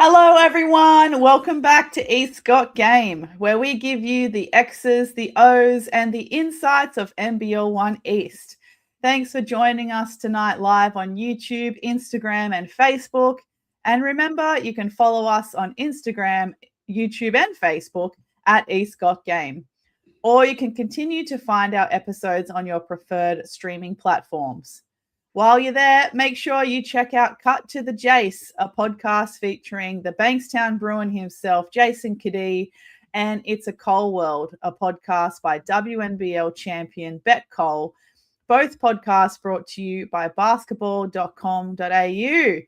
Hello, everyone. Welcome back to East Got Game, where we give you the X's, the O's, and the insights of NBL 1 East. Thanks for joining us tonight live on YouTube, Instagram, and Facebook. And remember, you can follow us on Instagram, YouTube, and Facebook at East Got Game. Or you can continue to find our episodes on your preferred streaming platforms. While you're there, make sure you check out Cut to the Jace, a podcast featuring the Bankstown Bruin himself, Jason Kadee, and It's a Cole World, a podcast by WNBL champion Bet Cole. Both podcasts brought to you by basketball.com.au.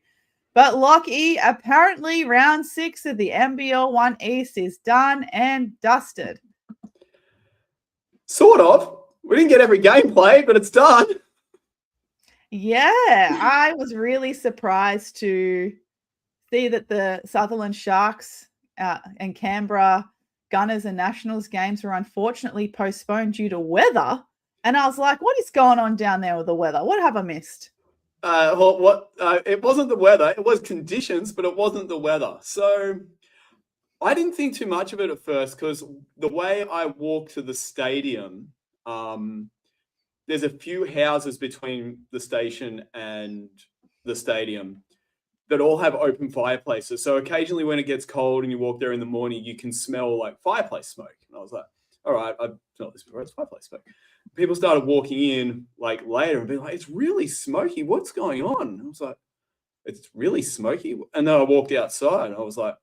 But Lockie, apparently round 6 of the NBL 1 East is done and dusted. Sort of. We didn't get every game played, but it's done. Yeah, I was really surprised to see that the Sutherland Sharks and Canberra Gunners and Nationals games were unfortunately postponed due to weather. And I was like, what is going on down there with the weather? What have I missed? It wasn't the weather. It was conditions, but it wasn't the weather. So I didn't think too much of it at first because the way I walked to the stadium, there's a few houses between the station and the stadium that all have open fireplaces. So occasionally when it gets cold and you walk there in the morning, you can smell like fireplace smoke. And I was like, all right, I've smelled this before. It's fireplace smoke. People started walking in like later and being like, it's really smoky. What's going on? And I was like, it's really smoky. And then I walked outside and I was like,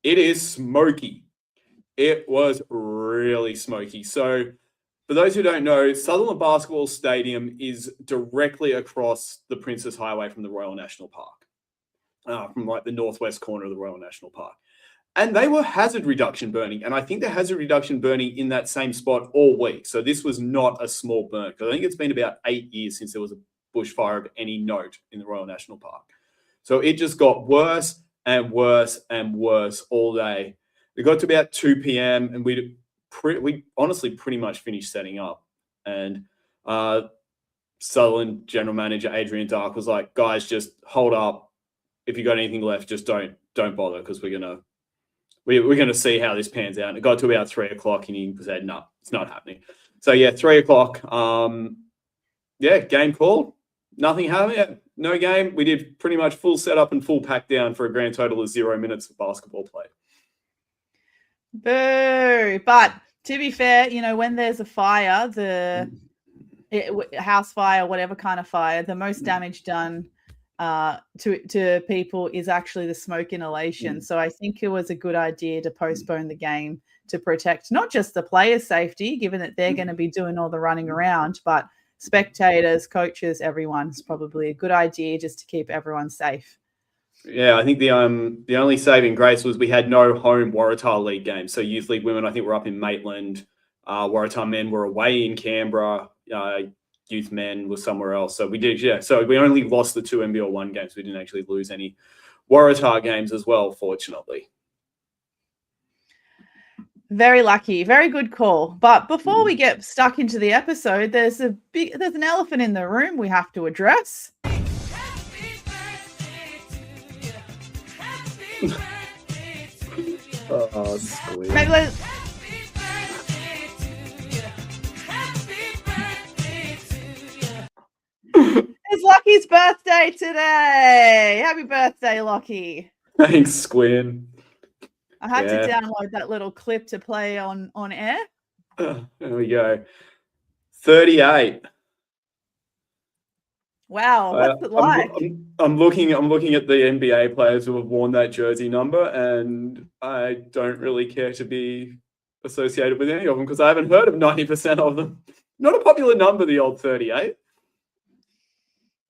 it is smoky. It was really smoky. So for those who don't know, Sutherland Basketball Stadium is directly across the Princess Highway from the Royal National Park, from like the northwest corner of the Royal National Park. And they were hazard reduction burning. And I think they're hazard reduction burning in that same spot all week. So this was not a small burn. Because I think it's been about 8 years since there was a bushfire of any note in the Royal National Park. So it just got worse and worse and worse all day. It got to about 2 p.m. and we honestly pretty much finished setting up. And Sutherland general manager Adrian Dark was like, guys, just hold up. If you got anything left, just don't bother because we're gonna see how this pans out. And it got to about 3 o'clock and he said, no, it's not happening. So yeah, 3 o'clock. Game called. Nothing happened. No game. We did pretty much full setup and full pack down for a grand total of 0 minutes of basketball played. Boo! But to be fair, when there's a fire, house fire, whatever kind of fire, the most damage done to people is actually the smoke inhalation. So I think it was a good idea to postpone the game to protect not just the players' safety, given that they're going to be doing all the running around, but spectators, coaches, everyone's probably a good idea just to keep everyone safe. Yeah, I think the only saving grace was we had no home Waratah League games. So Youth League women, I think, were up in Maitland. Waratah men were away in Canberra. Youth men were somewhere else. So we did, yeah. So we only lost the 2 NBL 1 games. We didn't actually lose any Waratah games as well, fortunately. Very lucky. Very good call. But before we get stuck into the episode, there's an elephant in the room we have to address. Oh, sweet. It's Lockie's birthday today. Happy birthday, Lockie. Thanks, Squin. I had to download that little clip to play on air. There we go. 38. Wow, what's it like? I'm looking at the NBA players who have worn that jersey number, and I don't really care to be associated with any of them because I haven't heard of 90% of them. Not a popular number, the old 38.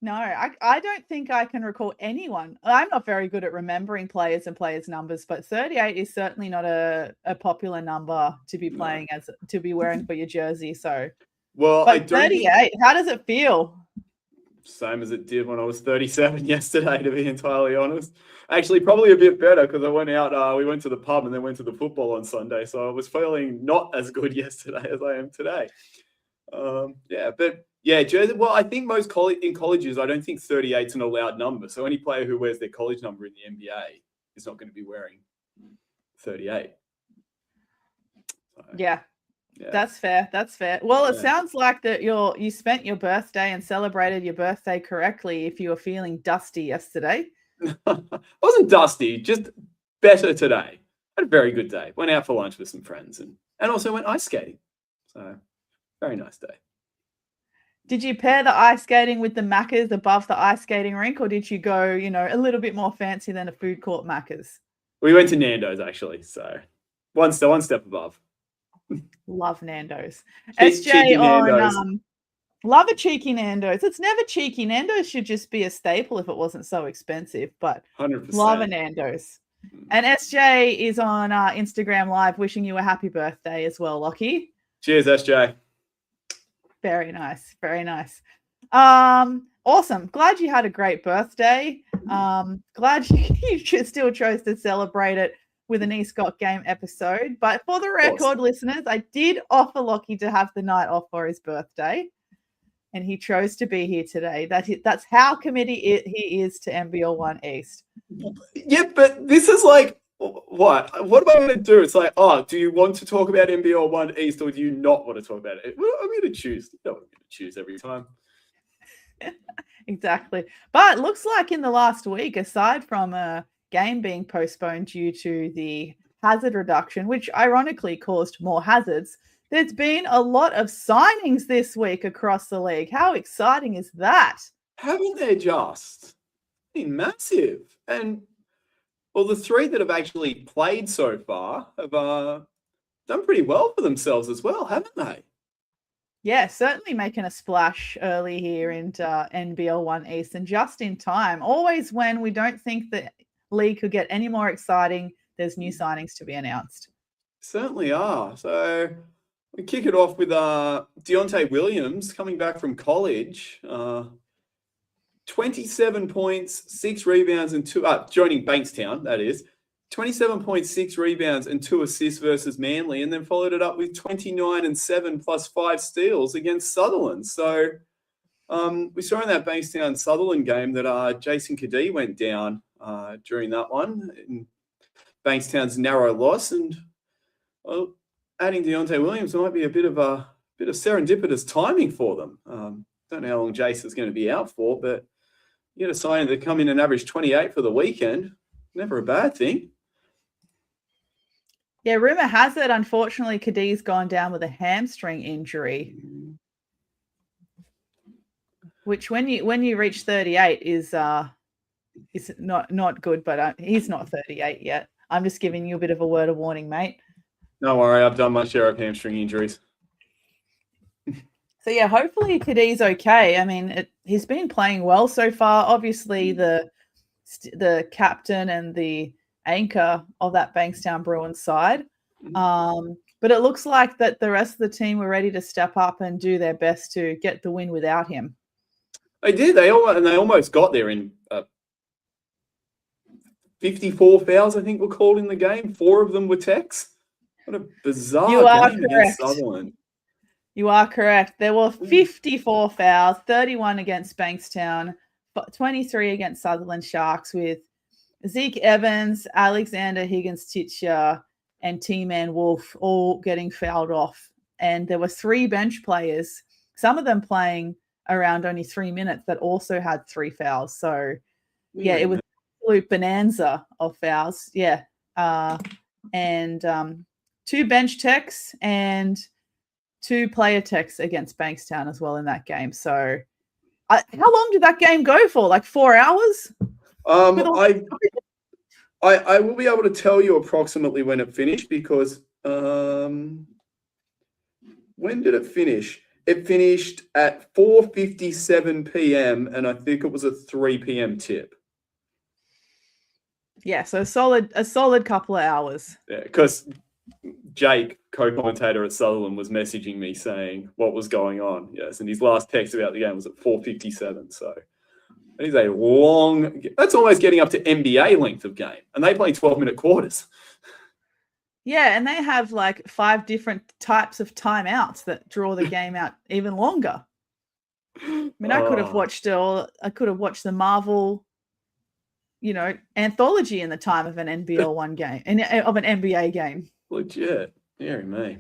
No, I don't think I can recall anyone. I'm not very good at remembering players and players' numbers, but 38 is certainly not a popular number to be playing to be wearing for your jersey. So, well, but 38, how does it feel? Same as it did when I was 37 yesterday, to be entirely honest. Actually, probably a bit better because I went out, we went to the pub and then went to the football on Sunday. So I was feeling not as good yesterday as I am today. Jersey. Well, I think in colleges, I don't think 38 is an allowed number. So any player who wears their college number in the NBA is not going to be wearing 38. So, Yeah. That's fair. Well, it sounds like that you spent your birthday and celebrated your birthday correctly if you were feeling dusty yesterday. I wasn't dusty, just better today. Had a very good day. Went out for lunch with some friends and also went ice skating. So very nice day. Did you pair the ice skating with the Maccas above the ice skating rink, or did you go, a little bit more fancy than a food court Maccas? We went to Nando's actually, so one step above. Love Nando's. Cheeky Nando's. Love a cheeky Nando's. It's never cheeky. Nando's should just be a staple if it wasn't so expensive, but 100%. Love a Nando's. And SJ is on Instagram Live wishing you a happy birthday as well, Lockie. Cheers, SJ. Very nice. Very nice. Awesome. Glad you had a great birthday. Glad you still chose to celebrate it with an E-Scott game episode. But for the record, listeners, I did offer Lockie to have the night off for his birthday, and he chose to be here today. That's how committed he is to NBL 1 East. Yeah, but this is like, what am I going to do? It's like, do you want to talk about NBL 1 East or do you not want to talk about it? I'm going to choose. No, I'm going to choose every time. Exactly. But it looks like in the last week, aside from a game being postponed due to the hazard reduction, which ironically caused more hazards, there's been a lot of signings this week across the league. How exciting is that? Haven't they just been massive? And well, the three that have actually played so far have done pretty well for themselves as well, haven't they? Yeah, certainly making a splash early here into NBL 1 East, and just in time. Always when we don't think the league could get any more exciting, there's new signings to be announced. Certainly are. So we kick it off with Deontay Williams coming back from college. 27 points, 6 rebounds, and 2 joining Bankstown, that is. 27.6 rebounds and 2 assists versus Manly, and then followed it up with 29 and 7 plus 5 steals against Sutherland. So we saw in that Bankstown Sutherland game that Jason Kadee went down during that one in Bankstown's narrow loss, and adding Deontay Williams might be a bit of serendipitous timing for them. Don't know how long Jason's going to be out for, but you get a signing to come in and average 28 for the weekend. Never a bad thing. Yeah, rumor has it, unfortunately, Kadee's gone down with a hamstring injury, which when you reach 38 is not good. But he's not 38 yet. I'm just giving you a bit of a word of warning, mate. Don't worry, I've done my share of hamstring injuries. So yeah, hopefully Kadee's okay. I mean, he's been playing well so far. Obviously, the captain and the anchor of that Bankstown Bruins side. But it looks like that the rest of the team were ready to step up and do their best to get the win without him. They did. They almost got there in 54 fouls, I think, were called in the game. 4 of them were techs. What a bizarre game against Sutherland. You are correct. There were 54 fouls, 31 against Bankstown, 23 against Sutherland Sharks, with Zeke Evans, Alexander Higgins-Titcher, and T-Man Wolf all getting fouled off. And there were 3 bench players, some of them playing around only 3 minutes, that also had 3 fouls. So, yeah, it was an absolute bonanza of fouls. Yeah. And 2 bench techs and 2 player techs against Bankstown as well in that game. So, how long did that game go for? Like 4 hours? I will be able to tell you approximately when it finished because when did it finish? It finished at 4:57 p.m. and I think it was a 3 p.m. tip. Yeah, so a solid couple of hours. Yeah, because Jake, co-commentator at Sutherland, was messaging me saying what was going on. Yes, and his last text about the game was at 4:57. So that is a long. That's almost getting up to NBA length of game, and they play 12-minute quarters. Yeah, and they have like 5 different types of timeouts that draw the game out even longer. I mean, I could have watched the Marvel anthology in the time of an NBL one game and of an NBA game. Legit. Dear me.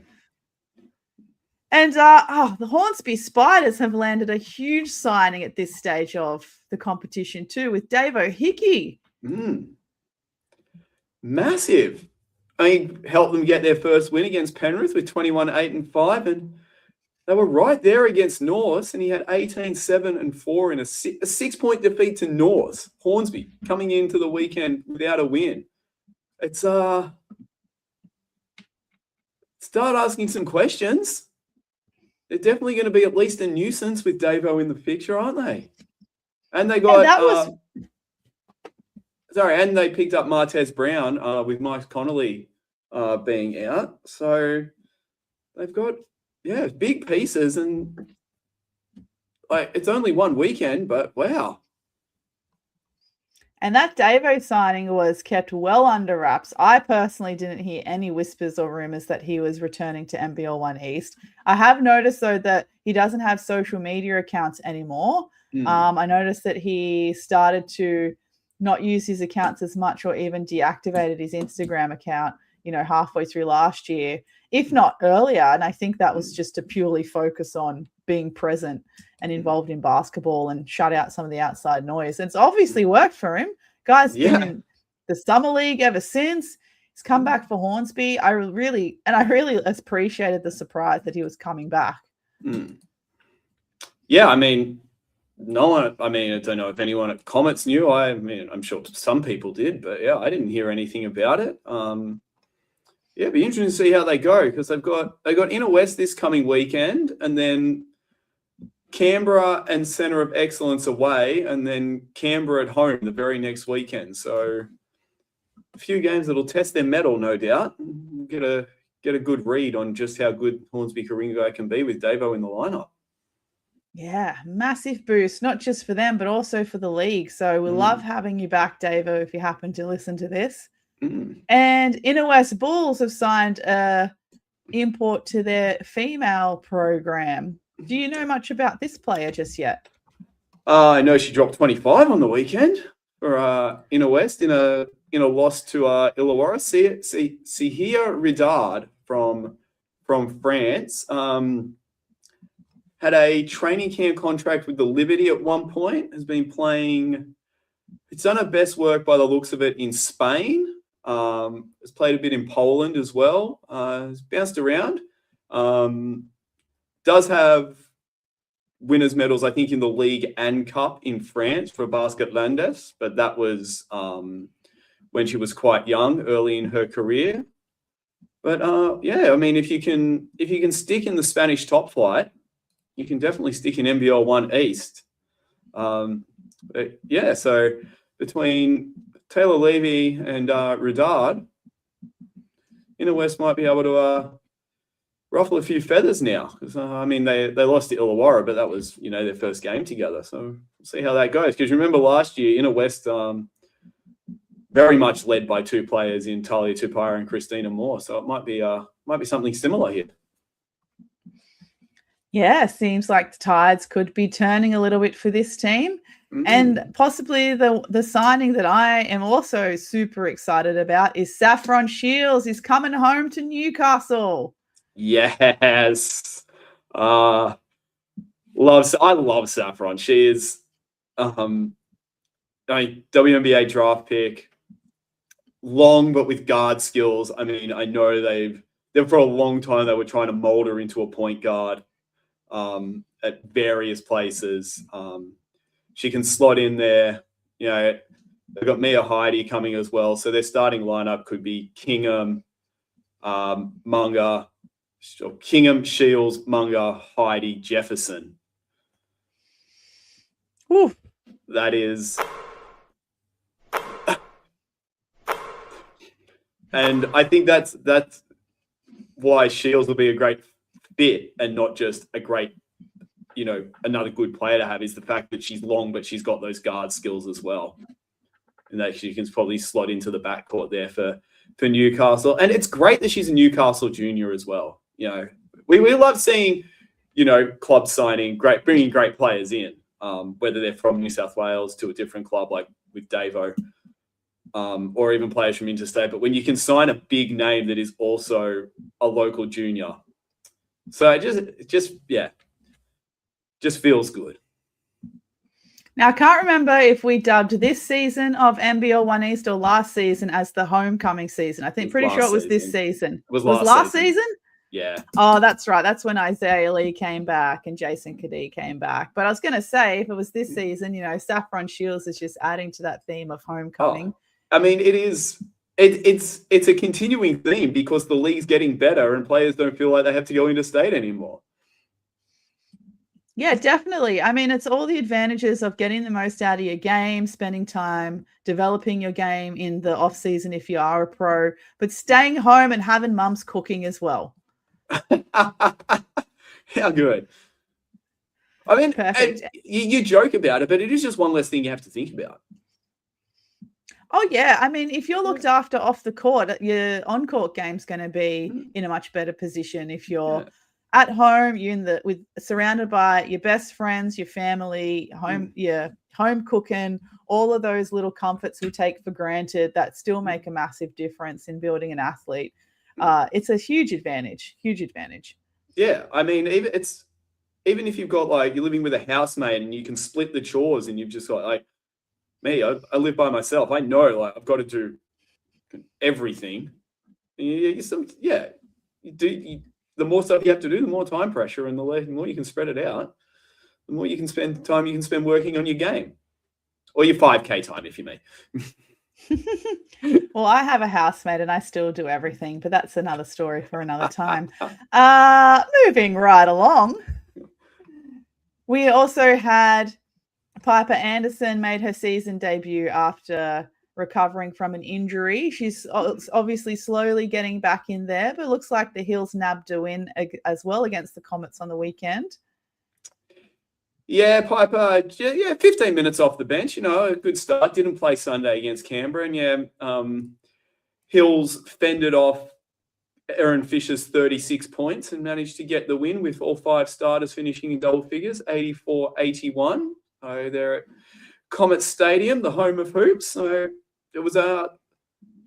And the Hornsby Spiders have landed a huge signing at this stage of the competition too, with Davo Hickey. Massive. I mean, helped them get their first win against Penrith with 21-8-5, and they were right there against North, and he had 18-7-4 in a 6-point defeat to North. Hornsby coming into the weekend without a win. It's start asking some questions. They're definitely going to be at least a nuisance with Davo in the picture, aren't they? And they got and they picked up Martez Brown with Mike Connolly being out. So they've got big pieces, and it's only one weekend, but wow. And that Davo signing was kept well under wraps. I personally didn't hear any whispers or rumors that he was returning to NBL 1 East. I have noticed, though, that he doesn't have social media accounts anymore. I noticed that he started to not use his accounts as much, or even deactivated his Instagram account, halfway through last year, if not earlier. And I think that was just to purely focus on being present and involved in basketball and shut out some of the outside noise. And it's obviously worked for him. Guy's been in the Summer League ever since. He's come back for Hornsby. I really appreciated the surprise that he was coming back. Yeah, I mean, I don't know if anyone at Comets knew. I'm sure some people did, but I didn't hear anything about it. It'd be interesting to see how they go, because they got Inner West this coming weekend, and then Canberra and Centre of Excellence away, and then Canberra at home the very next weekend. So a few games that'll test their mettle, no doubt. Get a good read on just how good Hornsby-Warringah can be with Davo in the lineup. Yeah, massive boost, not just for them, but also for the league. So we love having you back, Davo, if you happen to listen to this. And Inner West Bulls have signed a import to their female program. Do you know much about this player just yet? I know she dropped 25 on the weekend for Inner West in a loss to Illawarra. Sihia Ridard from France had a training camp contract with the Liberty at one point. Has been playing. It's done her best work by the looks of it in Spain. Has played a bit in Poland as well. Has bounced around. Does have winners' medals, I think, in the league and cup in France for Basketlandes, but that was when she was quite young, early in her career. But I mean, if you can stick in the Spanish top flight, you can definitely stick in NBL 1 East. So between Taylor Levy and Ridard, Inner West might be able to ruffle a few feathers now. Because they lost to Illawarra, but that was their first game together. So we'll see how that goes. Because remember last year, Inner West very much led by two players in Talia Tupara and Christina Moore. So it might be something similar here. Yeah, seems like the tides could be turning a little bit for this team. And possibly the signing that I am also super excited about is Saffron Shields is coming home to Newcastle. Yes. I love Saffron. She is WNBA draft pick, long but with guard skills. I mean, I know they've for a long time they were trying to mold her into a point guard at various places. She can slot in there. They've got Mia Heidi coming as well. So their starting lineup could be Kingham, Munga, Shields, Munga, Heidi, Jefferson. Ooh. That is... And I think that's why Shields will be a great fit and not just a great, another good player to have, is the fact that she's long, but she's got those guard skills as well. And that she can probably slot into the backcourt there for Newcastle. And it's great that she's a Newcastle junior as well. We love seeing, clubs bringing great players in, whether they're from New South Wales to a different club, like with Davo. or even players from interstate. But when you can sign a big name that is also a local junior, so it just feels good. Now, I can't remember if we dubbed this season of NBL 1 East or last season as the homecoming season. I think pretty sure it was this season. It was last season? Yeah. Oh, that's right. That's when Isaiah Lee came back and Jason Kadee came back. But I was going to say, if it was this season, Saffron Shields is just adding to that theme of homecoming. I mean, it is. It's a continuing theme because the league's getting better and players don't feel like they have to go into state anymore. Yeah, definitely. I mean, it's all the advantages of getting the most out of your game, spending time developing your game in the off season if you are a pro, but staying home and having mum's cooking as well. How good. I mean, you joke about it, but it is just one less thing you have to think about. Oh, yeah. I mean, if you're looked after off the court, your on-court game's going to be in a much better position. If you're at home, you're surrounded by your best friends, your family, home cooking, all of those little comforts we take for granted that still make a massive difference in building an athlete. It's a huge advantage. Yeah, I mean, even if you've got you're living with a housemate and you can split the chores and you've just got me, I live by myself. I know I've got to do everything. The more stuff you have to do, the more time pressure, and the more you can spread it out, the more you can spend working on your game or your 5K time, if you may. Well, I have a housemate and I still do everything, but that's another story for another time. Moving right along. We also had Piper Anderson made her season debut after recovering from an injury. She's obviously slowly getting back in there, but it looks like the Hills nabbed a win as well against the Comets on the weekend. Yeah, Piper, 15 minutes off the bench, a good start. Didn't play Sunday against Canberra. And Hills fended off Erin Fisher's 36 points and managed to get the win with all 5 starters finishing in double figures, 84-81. So they're at Comet Stadium, the home of hoops. So it was I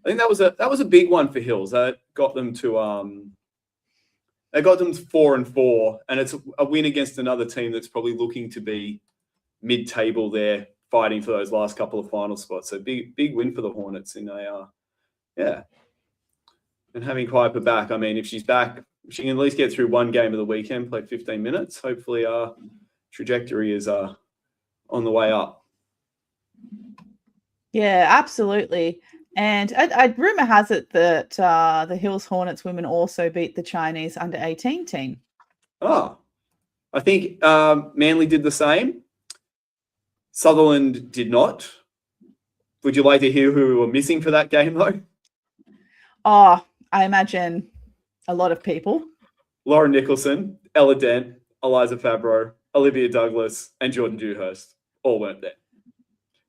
think that was a big one for Hills. That got them to 4-4, and it's a win against another team that's probably looking to be mid-table there, fighting for those last couple of final spots. So big win for the Hornets and having Kuiper back. I mean, if she's back, she can at least get through one game of the weekend, play 15 minutes. Hopefully our trajectory is on the way up. Yeah, absolutely. And rumor has it that the Hills Hornets women also beat the Chinese under-18 team. Oh, I think Manly did the same. Sutherland did not. Would you like to hear who we were missing for that game, though? Oh, I imagine a lot of people. Lauren Nicholson, Ella Dent, Eliza Fabro, Olivia Douglas, and Jordan Dewhurst all weren't there.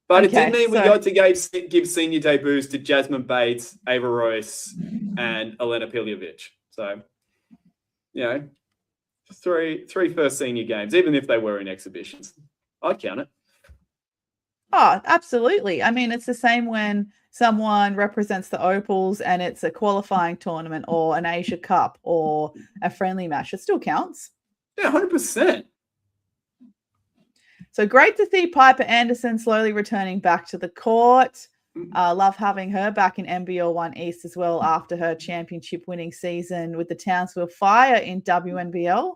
But it did mean we got to give senior debuts to Jasmine Bates, Ava Royce, and Elena Piljevic. So, three first senior games, even if they were in exhibitions. I'd count it. Oh, absolutely. I mean, it's the same when someone represents the Opals and it's a qualifying tournament or an Asia Cup or a friendly match. It still counts. Yeah, 100%. So great to see Piper Anderson slowly returning back to the court. Love having her back in NBL 1 East as well after her championship winning season with the Townsville Fire in WNBL.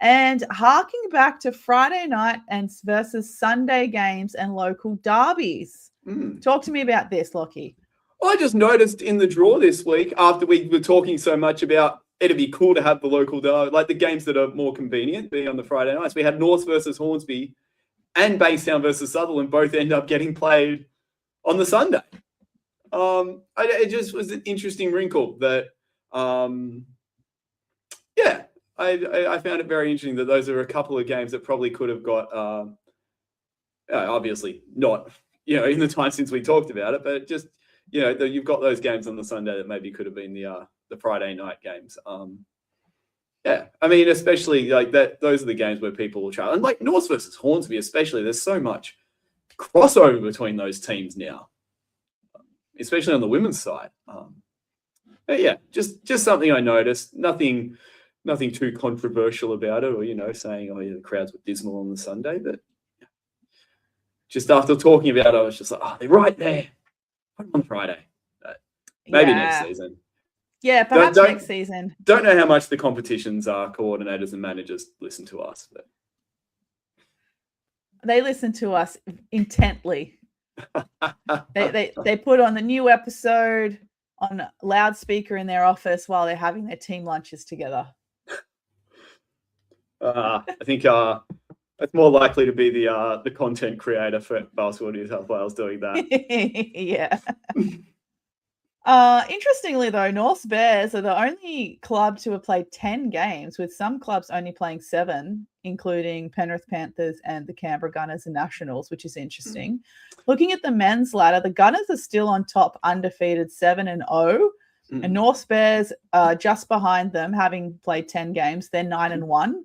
And harking back to Friday night and versus Sunday games and local derbies. Talk to me about this, Lockie. Well, I just noticed in the draw this week, after we were talking so much about it'd be cool to have the local derby, like the games that are more convenient being on the Friday nights. We had North versus Hornsby and Bankstown versus Sutherland both end up getting played on the Sunday. It just was an interesting wrinkle that, I found it very interesting that those are a couple of games that probably could have got, obviously not, in the time since we talked about it, but just, you've got those games on the Sunday that maybe could have been the Friday night games. I mean, especially like that, those are the games where people will try. And like North versus Hornsby, especially, there's so much crossover between those teams now. especially on the women's side. But yeah, just something I noticed. Nothing too controversial about it, or saying, oh yeah, the crowds were dismal on the Sunday. But just after talking about it, I was just like, oh, they're right there. Put them on Friday. Maybe next season. Yeah, perhaps next season. Don't know how much the competitions coordinators and managers listen to us, but they listen to us intently. they put on the new episode on loudspeaker in their office while they're having their team lunches together. I think it's more likely to be the content creator for Basketball New South Wales doing that. Yeah. Interestingly, though, North Bears are the only club to have played 10 games, with some clubs only playing 7, including Penrith Panthers and the Canberra Gunners and Nationals, which is interesting. Looking at the men's ladder, the Gunners are still on top, undefeated 7-0, and North Bears just behind them, having played 10 games. They're 9-1.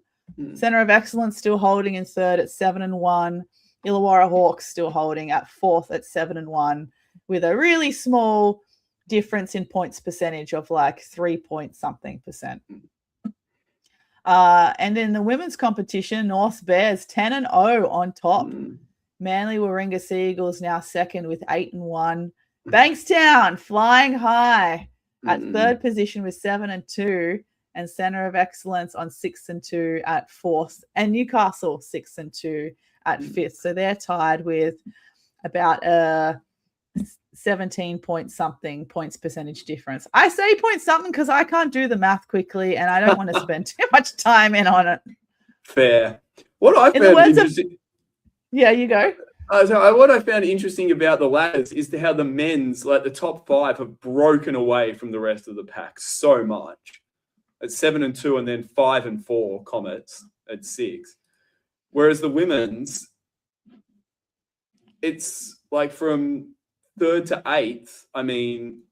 Centre of Excellence still holding in third at 7-1. Illawarra Hawks still holding at fourth at 7-1, with a really small difference in points percentage of like 3-point-something%. And in the women's competition, North Bears 10-0 on top. Manly-Warringah Seagulls now second with 8-1. Bankstown flying high at third position with 7-2, and Centre of Excellence on 6-2 at fourth, and Newcastle 6-2 at fifth. So they're tied with about 17-point-something points percentage difference. I say point-something because I can't do the math quickly, and I don't want to spend too much time in on it. Fair. What I found interesting. Yeah, you go. So what I found interesting about the ladders is how the men's, like the top 5, have broken away from the rest of the pack so much. At 7-2, and then 5-4 Comets at 6. Whereas the women's, it's like from 3rd to 8th. I mean,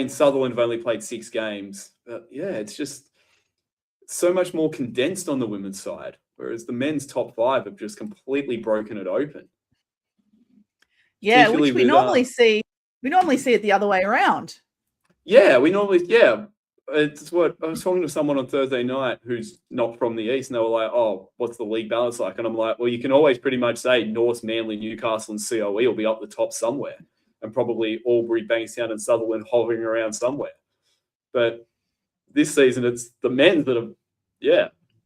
Sutherland have only played 6 games. But yeah, it's just so much more condensed on the women's side, whereas the men's top 5 have just completely broken it open. Yeah, which we normally see. We normally see it the other way around. Yeah, it's what I was talking to someone on Thursday night who's not from the East, and they were like, oh, what's the league balance like? And I'm like, well, you can always pretty much say North, Manly, Newcastle, and COE will be up the top somewhere, and probably Albury, Bankstown, and Sutherland hovering around somewhere. But this season, it's the men's that have,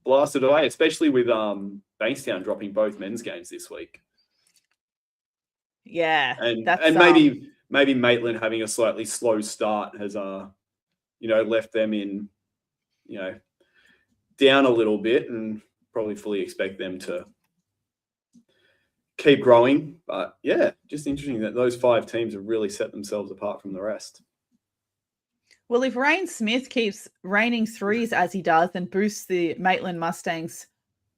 blasted away, especially with Bankstown dropping both men's games this week. Yeah. And maybe Maitland having a slightly slow start has left them in, down a little bit, and probably fully expect them to keep growing. But yeah, just interesting that those 5 teams have really set themselves apart from the rest. Well, if Rayne Smith keeps raining threes as he does and boosts the Maitland Mustangs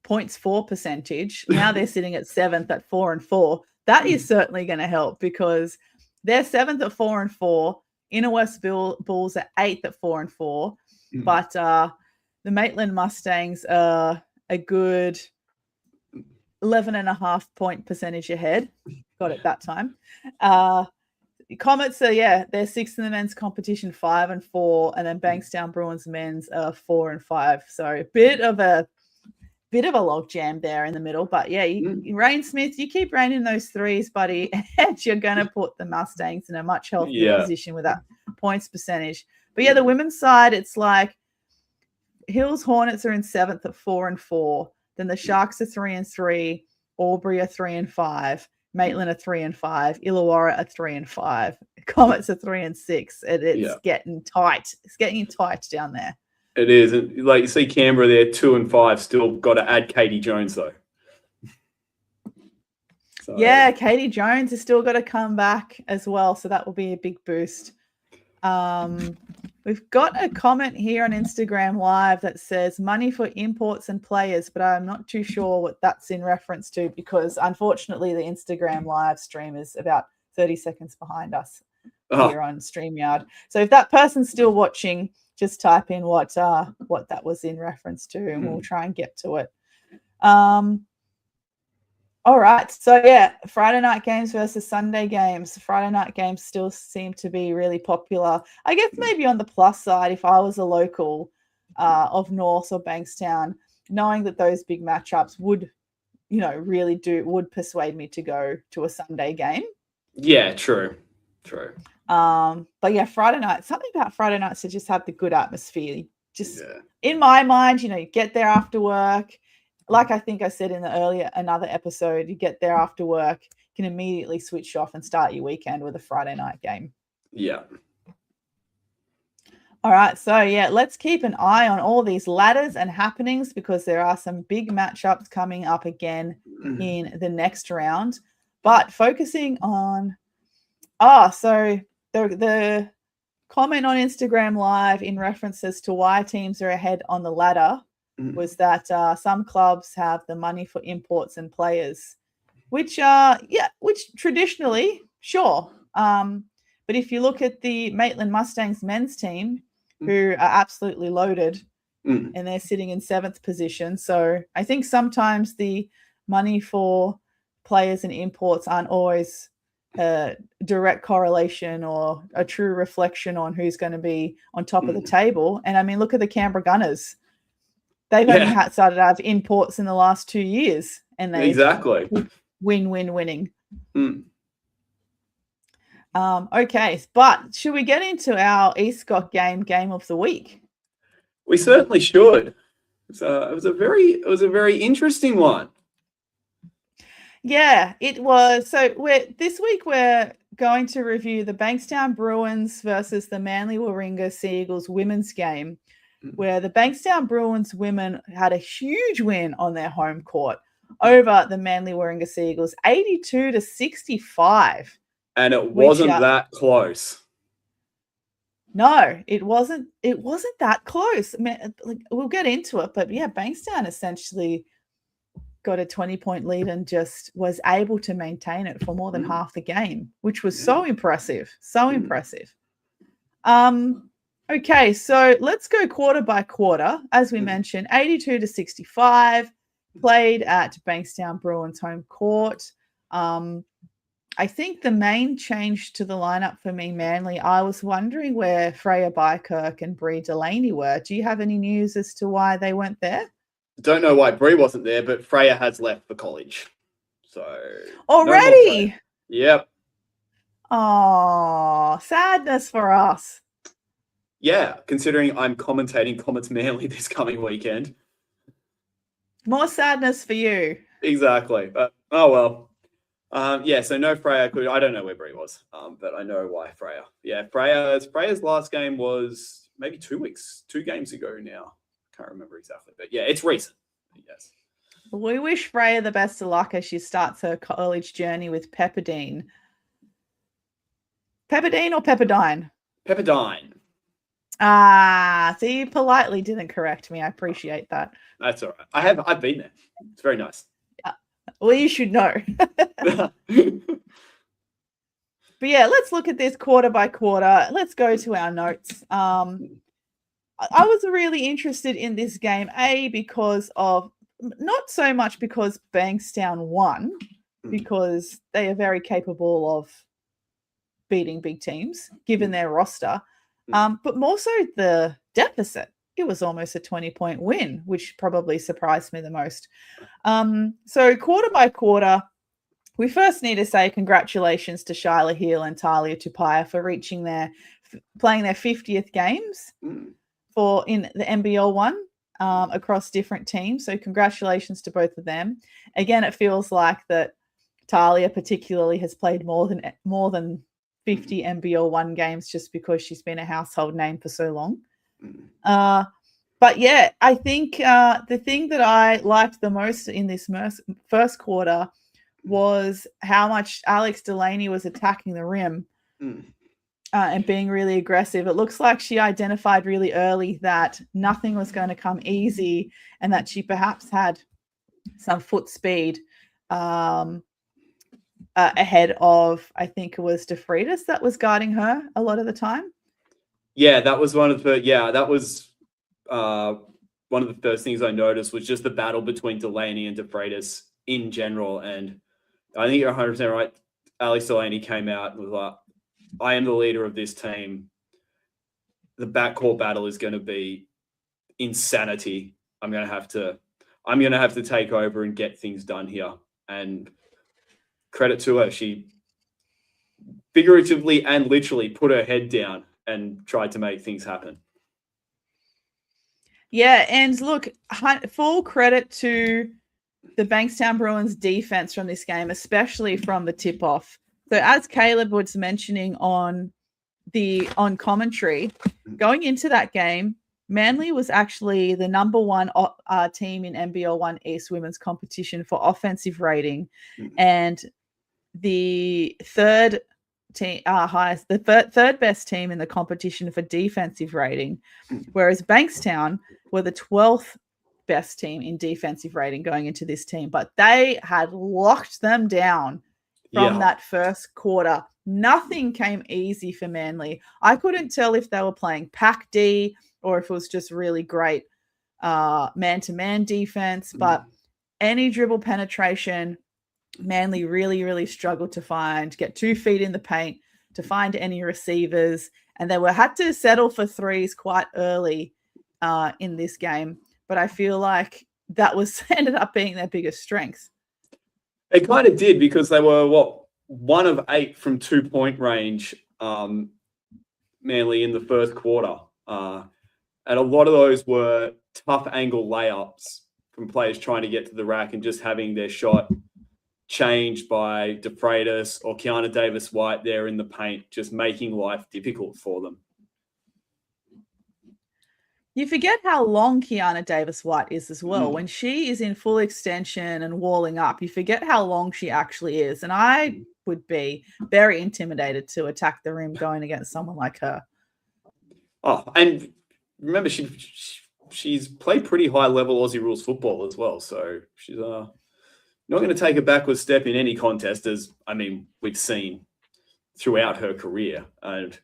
points for percentage, now they're sitting at 7th at 4-4. That is certainly going to help, because they're 7th at 4-4. Inner West Bulls are 8th at 4-4, but the Maitland Mustangs are a good 11.5 point percentage ahead. Got it that time. Comets are, they're 6th in the men's competition, 5-4, and then Bankstown Bruins men's are 4-5. So a bit of a log jam there in the middle. But yeah, Rayne Smith, you keep raining those threes, buddy, and you're going to put the Mustangs in a much healthier position with that points percentage. But yeah, the women's side, it's like Hills Hornets are in 7th at 4-4. Then the Sharks are 3-3. Albury are 3-5. Maitland are 3-5. Illawarra are 3-5. Comets are 3-6. It's getting tight. It's getting tight down there. It is. And like you see Canberra there, 2-5, still got to add Katie Jones though. So, yeah, Katie Jones has still got to come back as well. So that will be a big boost. We've got a comment here on Instagram Live that says money for imports and players, but I'm not too sure what that's in reference to, because unfortunately the Instagram Live stream is about 30 seconds behind us here on StreamYard. So if that person's still watching, just type in what that was in reference to, and we'll try and get to it. All right. So, yeah, Friday night games versus Sunday games. Friday night games still seem to be really popular. I guess maybe on the plus side, if I was a local of North or Bankstown, knowing that those big matchups would, would persuade me to go to a Sunday game. Yeah, true. But yeah, Friday night, something about Friday nights to just have the good atmosphere. Just in my mind, you get there after work. Like I think I said in another episode, you get there after work, can immediately switch off and start your weekend with a Friday night game. Yeah. All right. So yeah, let's keep an eye on all these ladders and happenings because there are some big matchups coming up again in the next round. But focusing on, so the comment on Instagram Live in references to why teams are ahead on the ladder was that some clubs have the money for imports and players, which traditionally, sure. But if you look at the Maitland Mustangs men's team, who are absolutely loaded, and they're sitting in 7th position. So I think sometimes the money for players and imports aren't always a direct correlation or a true reflection on who's going to be on top of the table. And I mean, look at the Canberra Gunners. They've only started to have imports in the last 2 years, and they winning. Okay, but should we get into our ESCOT game of the week? We certainly should. It was a very interesting one. Yeah, it was. So this week we're going to review the Bankstown Bruins versus the Manly-Warringah Seagulls women's game, where the Bankstown Bruins women had a huge win on their home court over the Manly-Warringah Seagulls, 82-65. And it wasn't that close. No, it wasn't. It wasn't that close. I mean, we'll get into it, but yeah, Bankstown essentially got a 20-point lead and just was able to maintain it for more than half the game, which was so impressive. So impressive. Okay, so let's go quarter by quarter. As we mentioned, 82-65, played at Bankstown Bruins home court. I think the main change to the lineup for me, Manly, I was wondering where Freya Bykirk and Brie Delaney were. Do you have any news as to why they weren't there? Don't know why Brie wasn't there, but Freya has left for college. So already? No, yep. Oh, sadness for us. Yeah, considering I'm commentating Comets Manly this coming weekend. More sadness for you. Exactly. But oh well. So no Freya. I don't know where Brie was, but I know why Freya. Yeah, Freya's last game was maybe 2 games ago now. Can't remember exactly, but yeah, it's recent. Yes. We wish Freya the best of luck as she starts her college journey with Pepperdine. Pepperdine or Pepperdine? Pepperdine. So you politely didn't correct me. I appreciate that. That's all right. I've been there. It's very nice. Well, you should know. But yeah, let's look at this quarter by quarter. Let's go to our notes. I was really interested in this game, because of not so much because Bankstown won, because they are very capable of beating big teams given their roster, but more so the deficit. It was almost a 20-point win, which probably surprised me the most. So quarter by quarter, we first need to say congratulations to Shyla Hill and Talia Tupaya for playing their 50th games in the NBL 1 across different teams. So congratulations to both of them. Again, it feels like that Talia particularly has played more than 50 NBL 1 games just because she's been a household name for so long. But yeah, I think the thing that I liked the most in this first quarter was how much Alex Delaney was attacking the rim and being really aggressive. It looks like she identified really early that nothing was going to come easy and that she perhaps had some foot speed ahead of, I think it was DeFreitas that was guarding her a lot of the time. Yeah, that was one of the first things I noticed was just the battle between Delaney and DeFreitas in general. And I think you're 100% right. Alex Delaney came out and was like, I am the leader of this team. The backcourt battle is going to be insanity. I'm going to have to take over and get things done here. And credit to her. She figuratively and literally put her head down and tried to make things happen. Yeah, and look, full credit to the Bankstown Bruins defense from this game, especially from the tip-off. So as Caleb was mentioning on commentary, going into that game, Manly was actually the number one team in NBL 1 East women's competition for offensive rating, and the third best team in the competition for defensive rating, whereas Bankstown were the 12th best team in defensive rating going into this team, but they had locked them down from that first quarter. Nothing came easy for Manly. I couldn't tell if they were playing pack D or if it was just really great man-to-man defense, but any dribble penetration, Manly really, really struggled to get 2 feet in the paint, to find any receivers, and they had to settle for threes quite early in this game. But I feel like that ended up being their biggest strength. It kind of did, because they were 1 of 8 from 2-point range, Manly in the first quarter, and a lot of those were tough angle layups from players trying to get to the rack and just having their shot changed by DeFreitas or Kiana Davis-White there in the paint, just making life difficult for them. You forget how long Kiana Davis-White is as well. When she is in full extension and walling up, you forget how long she actually is. And I would be very intimidated to attack the rim going against someone like her. Oh, and remember, she's played pretty high-level Aussie rules football as well. So she's not going to take a backward step in any contest, as, we've seen throughout her career. And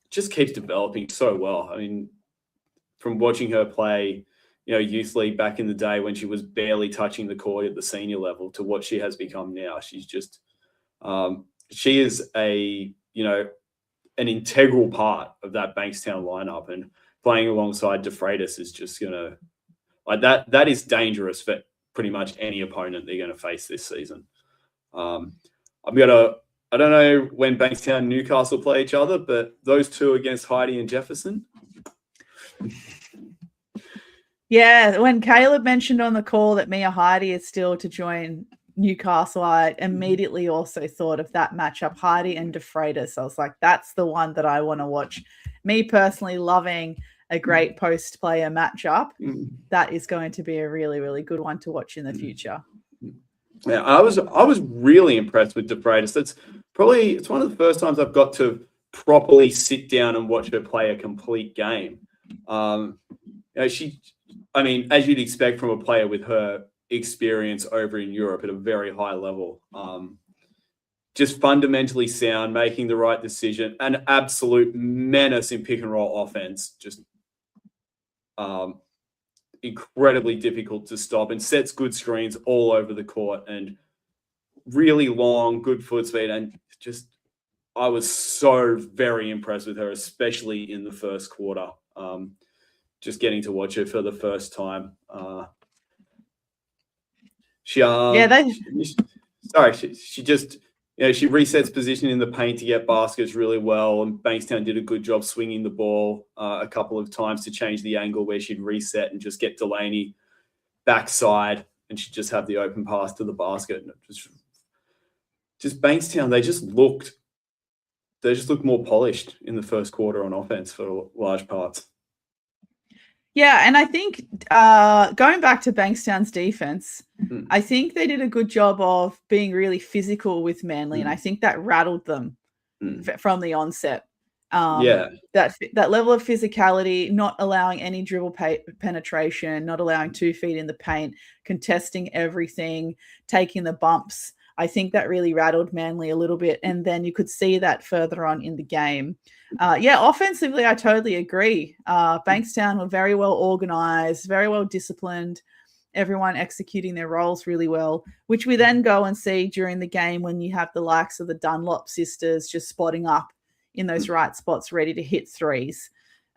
just keeps developing so well. From watching her play, youth league back in the day when she was barely touching the court at the senior level to what she has become now, she's just, she is an integral part of that Bankstown lineup, and playing alongside DeFreitas is just going to, that is dangerous for pretty much any opponent they're going to face this season. I don't know when Bankstown and Newcastle play each other, but those two against Heidi and Jefferson. Yeah, when Caleb mentioned on the call that Mia Heidi is still to join Newcastle, I immediately also thought of that matchup, Heidi and DeFreitas. I was like, that's the one that I want to watch. Me personally loving a great post-player matchup. That is going to be a really, really good one to watch in the future. Yeah, I was really impressed with DeFreitas. It's one of the first times I've got to properly sit down and watch her play a complete game. As you'd expect from a player with her experience over in Europe at a very high level, just fundamentally sound, making the right decision, an absolute menace in pick and roll offense, just incredibly difficult to stop, and sets good screens all over the court, and really long, good foot speed, and just I was so very impressed with her, especially in the first quarter. Just getting to watch her for the first time. She just, she resets position in the paint to get baskets really well, and Bankstown did a good job swinging the ball a couple of times to change the angle where she'd reset and just get Delaney backside, and she'd just have the open pass to the basket. And just Bankstown, they just looked more polished in the first quarter on offense for large parts. Yeah, and I think going back to Bankstown's defense, I think they did a good job of being really physical with Manly, and I think that rattled them from the onset. That level of physicality, not allowing any dribble penetration, not allowing 2 feet in the paint, contesting everything, taking the bumps. I think that really rattled Manly a little bit, and then you could see that further on in the game. Offensively, I totally agree. Bankstown were very well organized, very well disciplined. everyone executing their roles really well, which we then go and see during the game when you have the likes of the Dunlop sisters just spotting up in those right spots, ready to hit threes.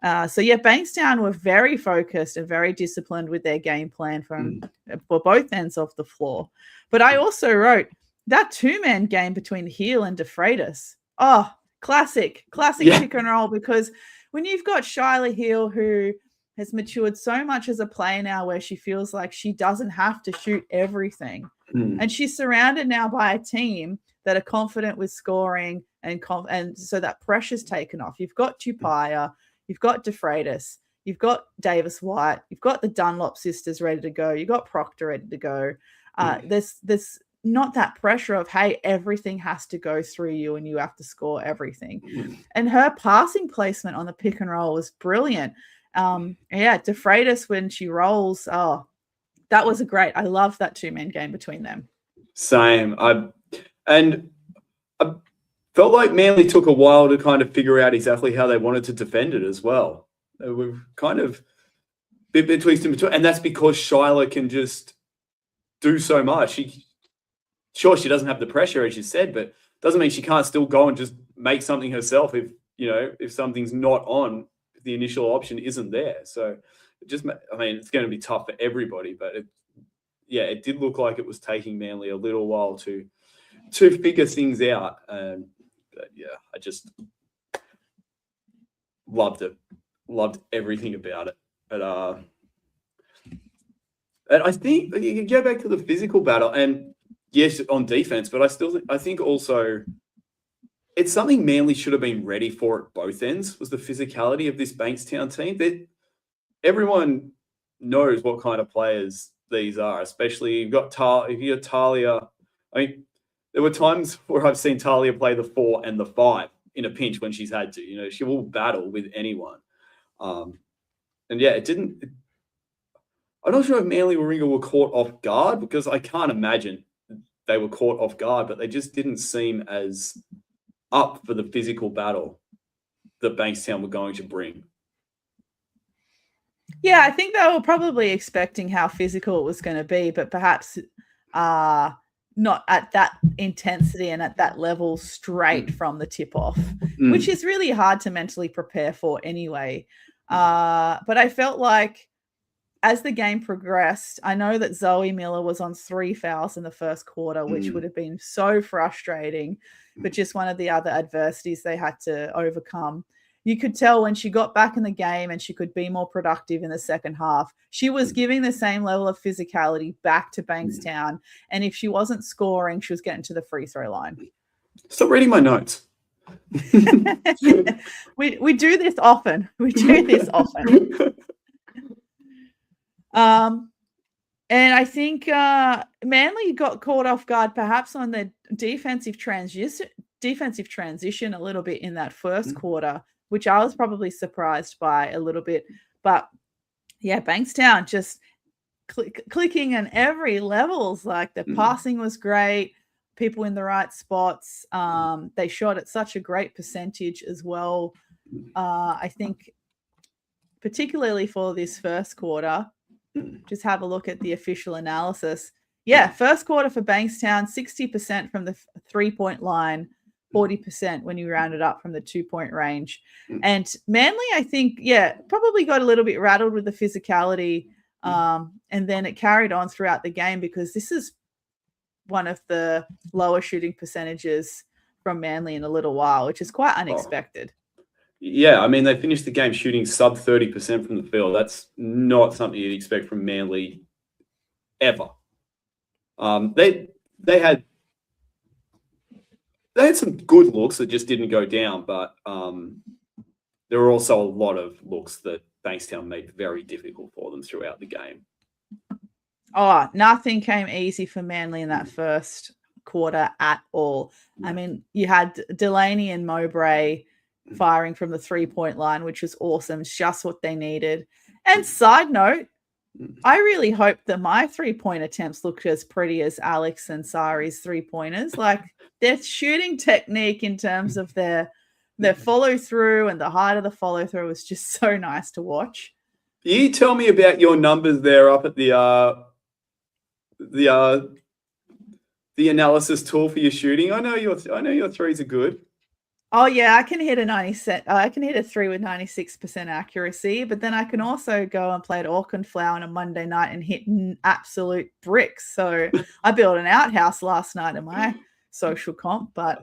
So Bankstown were very focused and very disciplined with their game plan for both ends of the floor. But I also wrote that 2-man game between Heel and DeFreitas. Oh, classic pick and roll, because when you've got Shyla Heel, who has matured so much as a player now, where she feels like she doesn't have to shoot everything. And she's surrounded now by a team that are confident with scoring, and so that pressure's taken off. You've got Tupaia, you've got DeFreitas, you've got Davis White, you've got the Dunlop sisters ready to go, you've got Proctor ready to go. There's not that pressure of, hey, everything has to go through you and you have to score everything. And her passing placement on the pick and roll was brilliant. DeFreitas, when she rolls, that was I love that 2-man game between them. Same. I felt like Manly took a while to kind of figure out exactly how they wanted to defend it as well. We've kind of bit betwixt and between, and that's because Shyla can just do so much. She doesn't have the pressure, as you said, but doesn't mean she can't still go and just make something herself if something's not on, if the initial option isn't there. So it's going to be tough for everybody, but it did look like it was taking Manly a little while to figure things out. I just loved it. Loved everything about it. But and I think you can go back to the physical battle, and yes, on defense, but I think also it's something Manly should have been ready for at both ends, was the physicality of this Bankstown team. Everyone knows what kind of players these are, especially if you got Talia. I mean, there were times where I've seen Talia play the 4 and the 5 in a pinch when she's had to. She will battle with anyone. It didn't. I'm not sure if Manly-Warringah were caught off guard, because I can't imagine they were caught off guard, but they just didn't seem as up for the physical battle that Bankstown were going to bring. Yeah, I think they were probably expecting how physical it was going to be, but perhaps not at that intensity and at that level straight from the tip-off, which is really hard to mentally prepare for anyway. But I felt like as the game progressed, I know that Zoe Miller was on 3 fouls in the first quarter, which would have been so frustrating, but just one of the other adversities they had to overcome. You could tell when she got back in the game and she could be more productive in the second half, she was giving the same level of physicality back to Bankstown. And if she wasn't scoring, she was getting to the free throw line. Stop reading my notes. We do this often. And I think Manly got caught off guard perhaps on the defensive transition a little bit in that first quarter, which I was probably surprised by a little bit. But Bankstown just clicking on every levels. Like the passing was great, people in the right spots. They shot at such a great percentage as well. I think particularly for this first quarter, just have a look at the official analysis. First quarter for Bankstown, 60% from the 3-point line, 40% when you round it up from the 2-point range. And Manly, I think, probably got a little bit rattled with the physicality. And then it carried on throughout the game, because this is one of the lower shooting percentages from Manly in a little while, which is quite unexpected. Yeah, I mean, they finished the game shooting sub 30% from the field. That's not something you'd expect from Manly ever. They had some good looks that just didn't go down, but there were also a lot of looks that Bankstown made very difficult for them throughout the game. Oh, nothing came easy for Manly in that first quarter at all. I mean, you had Delaney and Mowbray firing from the 3-point line, which was awesome. It's just what they needed. And side note, I really hope that my 3-point attempts looked as pretty as Alex and Sari's 3-pointers. Like, their shooting technique in terms of their follow through and the height of the follow through was just so nice to watch. You tell me about your numbers there up at the the analysis tool for your shooting. I know your threes are good. Oh yeah, I can hit a 90. I can hit a 3 with 96% accuracy, but then I can also go and play at Auchenflower on a Monday night and hit absolute bricks. So I built an outhouse last night in my social comp, but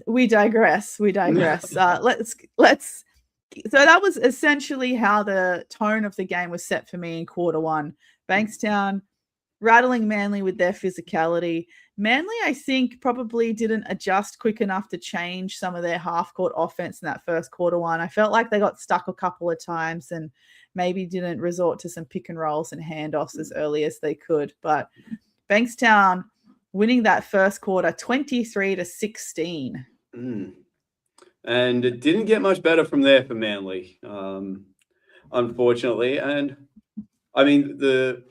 we digress. Let's. So that was essentially how the tone of the game was set for me in quarter one. Bankstown rattling Manly with their physicality. Manly, I think, probably didn't adjust quick enough to change some of their half-court offense in that first quarter one. I felt like they got stuck a couple of times and maybe didn't resort to some pick and rolls and handoffs as early as they could. But Bankstown winning that first quarter 23-16. And it didn't get much better from there for Manly, unfortunately. And I mean, the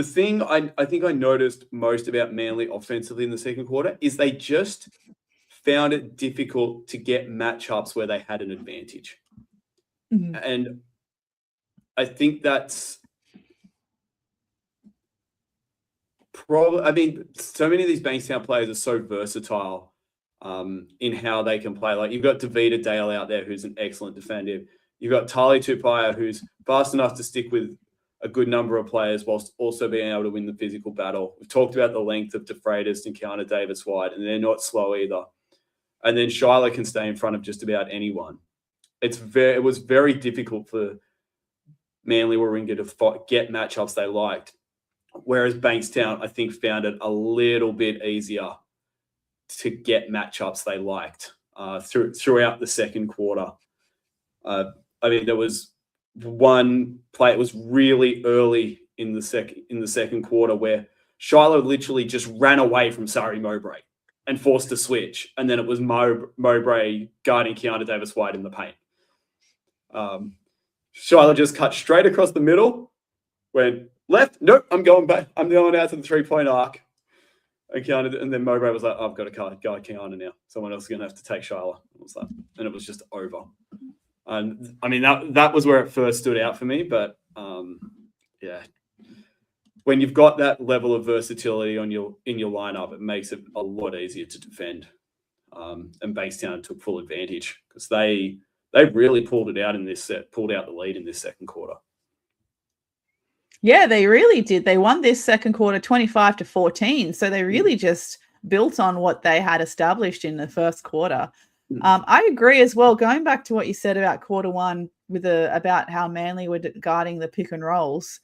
thing I think I noticed most about Manly offensively in the second quarter is they just found it difficult to get matchups where they had an advantage. Mm-hmm. And I think that's probably, I mean, so many of these Bankstown players are so versatile in how they can play. Like, you've got Davida Dale out there, who's an excellent defender. You've got Tali Tupaia, who's fast enough to stick with a good number of players whilst also being able to win the physical battle. We've talked about the length of DeFreitas and Keanu Davis-White, and they're not slow either. And then Shiloh can stay in front of just about anyone. It was very difficult for Manly-Warringah to get matchups they liked, whereas Bankstown, I think, found it a little bit easier to get matchups they liked throughout the second quarter. I mean, there was one play, it was really early in the second quarter, where Shiloh literally just ran away from Surrey Mowbray and forced a switch, and then it was Mowbray guarding Keanu Davis-White in the paint. Shiloh just cut straight across the middle, went left, nope, I'm going back, I'm going out to the three-point arc. And then Mowbray was like, I've got to guard Keanu now. Someone else is going to have to take Shiloh. And it was just over. And I mean, that was where it first stood out for me. But yeah, when you've got that level of versatility in your lineup, it makes it a lot easier to defend. And Bankstown took full advantage because they really pulled out the lead in this second quarter. Yeah, they really did. They won this second quarter 25-14. So they really just built on what they had established in the first quarter. I agree as well. Going back to what you said about quarter one about how Manly were guarding the pick and rolls.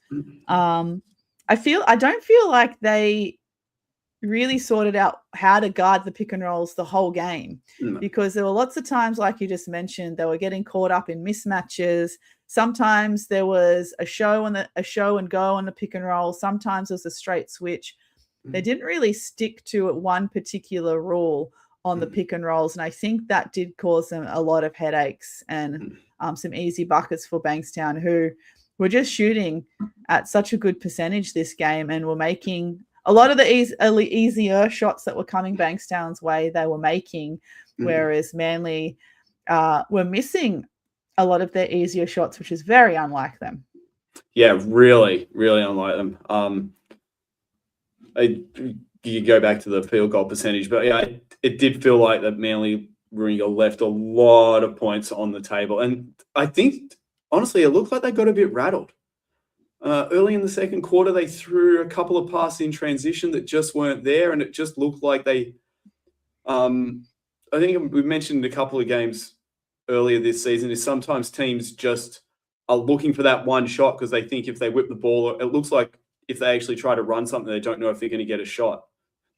I don't feel like they really sorted out how to guard the pick and rolls the whole game, because there were lots of times, like you just mentioned, they were getting caught up in mismatches. Sometimes there was a show and go on the pick and roll. Sometimes it was a straight switch. They didn't really stick to one particular rule on the pick and rolls, and I think that did cause them a lot of headaches and some easy buckets for Bankstown, who were just shooting at such a good percentage this game and were making a lot of the easier shots that were coming Bankstown's way. They were making, whereas Manly were missing a lot of their easier shots, which is very unlike them. Yeah, really, really unlike them. You go back to the field goal percentage, but yeah, it did feel like that Manly-Warringah left a lot of points on the table. And I think, honestly, it looked like they got a bit rattled. Early in the second quarter, they threw a couple of passes in transition that just weren't there, and it just looked like they I think we mentioned a couple of games earlier this season is sometimes teams just are looking for that one shot because they think if they whip the ball, it looks like if they actually try to run something, they don't know if they're going to get a shot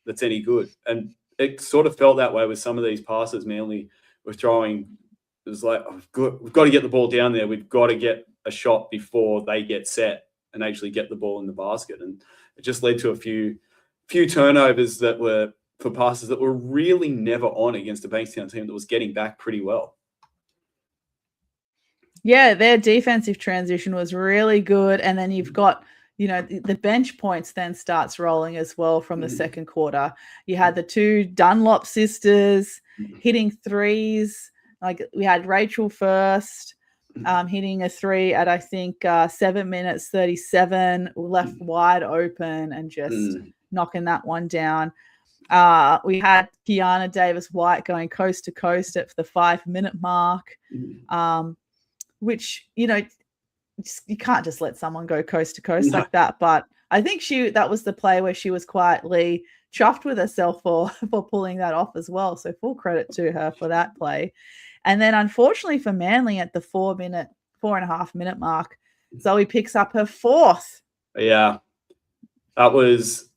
that's any good. And it sort of felt that way with some of these passes Manly were throwing. It was like, we've got to get the ball down there. We've got to get a shot before they get set and actually get the ball in the basket. And it just led to a few turnovers that were for passes that were really never on against a Bankstown team that was getting back pretty well. Yeah, their defensive transition was really good. And then you've got, the bench points then starts rolling as well from the second quarter. You had the two Dunlop sisters hitting threes. Like, we had Rachel first. hitting a three at, I think, 7 minutes 37, left wide open and just knocking that one down. We had Kiana Davis-White going coast to coast at the 5-minute mark, which, you can't just let someone go coast to coast like that. But I think that was the play where she was quietly chuffed with herself for pulling that off as well. So full credit to her for that play. And then unfortunately for Manly at the 4.5 minute mark, Zoe picks up her fourth. Yeah, that was,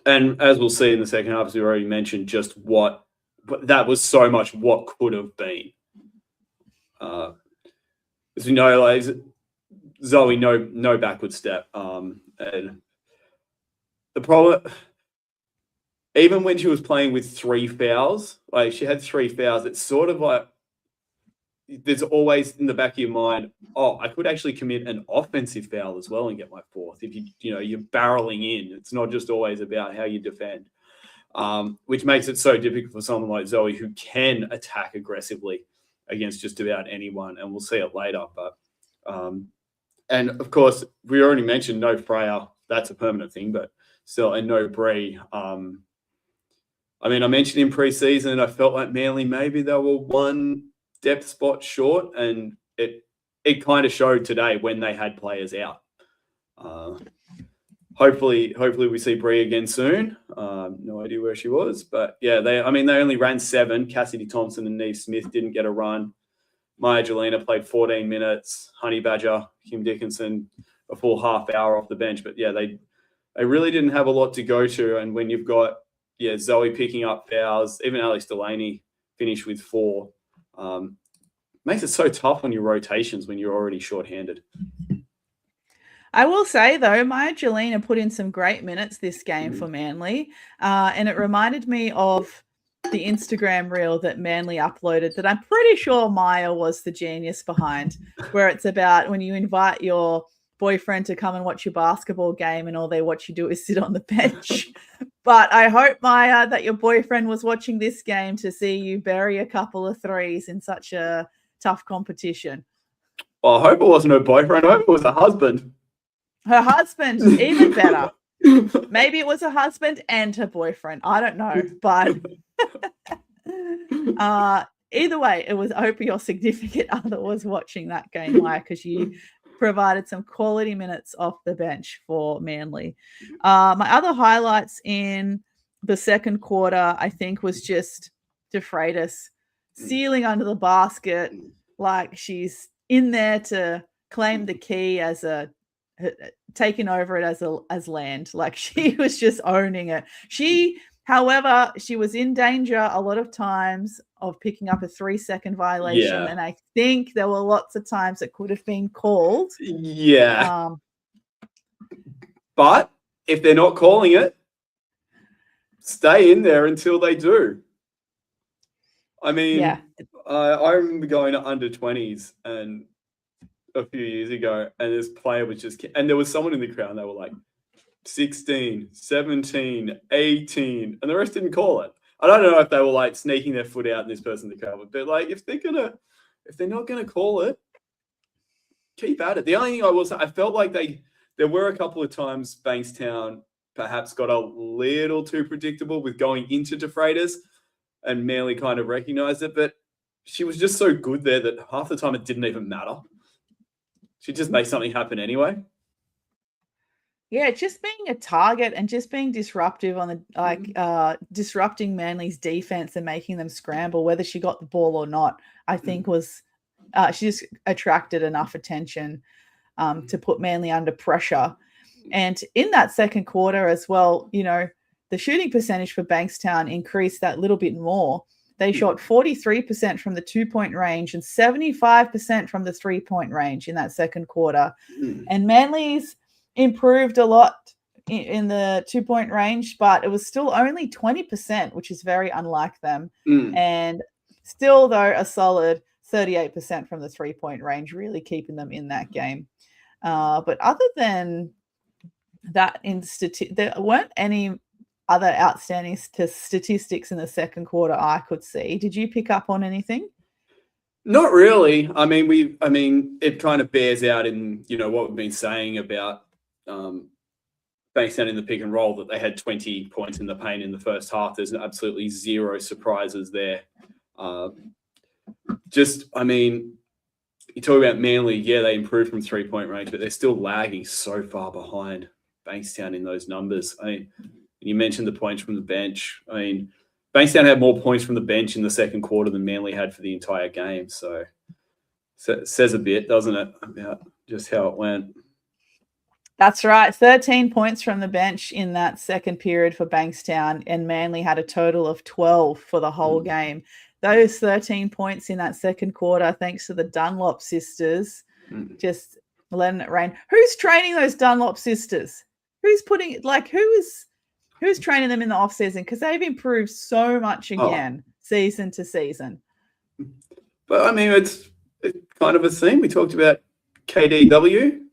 and as we'll see in the second half, as we already mentioned, just that was so much what could have been. As we know, like, Zoe, no backward step. And the problem, even when she was playing with 3 fouls, like she had 3 fouls, it's sort of like, there's always in the back of your mind, I could actually commit an offensive foul as well and get my fourth. If you're barreling in, it's not just always about how you defend, which makes it so difficult for someone like Zoe who can attack aggressively against just about anyone. And we'll see it later. But and of course, we already mentioned no Freya. That's a permanent thing, but still, and no Bree. I mentioned in pre-season, I felt like Manly maybe they were one depth spot short, and it kind of showed today when they had players out. Hopefully we see Bree again soon. No idea where she was, but yeah, they only ran 7. Cassidy Thompson and Neve Smith didn't get a run. Maya Jelena played 14 minutes. Honey Badger, Kim Dickinson, a full half hour off the bench. But yeah, they really didn't have a lot to go to. And when you've got Zoe picking up fouls, even Alex Delaney finished with 4. Makes it so tough on your rotations when you're already shorthanded. I will say, though, Maya Jelena put in some great minutes this game for Manly, and it reminded me of the Instagram reel that Manly uploaded that I'm pretty sure Maya was the genius behind, where it's about when you invite your boyfriend to come and watch your basketball game and all they watch you do is sit on the bench. But I hope, Maya, that your boyfriend was watching this game to see you bury a couple of threes in such a tough competition. Well, I hope it wasn't her boyfriend. I hope it was a husband. Her husband, even better. Maybe it was her husband and her boyfriend. I don't know. But either way, I hope your significant other was watching that game, Maya, because you provided some quality minutes off the bench for Manly. My other highlights in the second quarter, I think, was just De Freitas sealing under the basket like she's in there to claim the key as taking over it as land. Like she was just owning it. However, she was in danger a lot of times of picking up a 3-second violation. And I think there were lots of times it could have been called. Yeah. But if they're not calling it, stay in there until they do. I remember going to under 20s and a few years ago, and this player was and there was someone in the crowd and they were like 16, 17, 18, and the rest didn't call it. I don't know if they were like sneaking their foot out in this person in the crowd, but like if they're not gonna call it, keep at it. The only thing I will say, I felt like there were a couple of times Bankstown perhaps got a little too predictable with going into De Freitas, and Manly kind of recognized it, but she was just so good there that half the time it didn't even matter. She just made something happen anyway. Yeah, just being a target and just being disruptive on the disrupting Manly's defense and making them scramble, whether she got the ball or not, I think was she just attracted enough attention to put Manly under pressure. And in that second quarter as well, the shooting percentage for Bankstown increased that little bit more. They shot 43% from the 2-point range and 75% from the 3-point range in that second quarter. And Manly's improved a lot in the 2-point range, but it was still only 20%, which is very unlike them. And still, though, a solid 38% from the 3-point range, really keeping them in that game. But other than that, there weren't any other outstanding statistics in the second quarter I could see. Did you pick up on anything? Not really. I mean, it kind of bears out in, what we've been saying about Bankstown in the pick and roll, that they had 20 points in the paint in the first half. There's absolutely zero surprises there. You talk about Manly, yeah, they improved from 3-point range, but they're still lagging so far behind Bankstown in those numbers. I mean, you mentioned the points from the bench. I mean, Bankstown had more points from the bench in the second quarter than Manly had for the entire game. So it says a bit, doesn't it, about just how it went. That's right. 13 points from the bench in that second period for Bankstown, and Manly had a total of 12 for the whole game. Those 13 points in that second quarter, thanks to the Dunlop sisters, just letting it rain. Who's training those Dunlop sisters? Who's training them in the off season? Because they've improved so much again, season to season. But I mean, it's kind of a theme. We talked about KDW.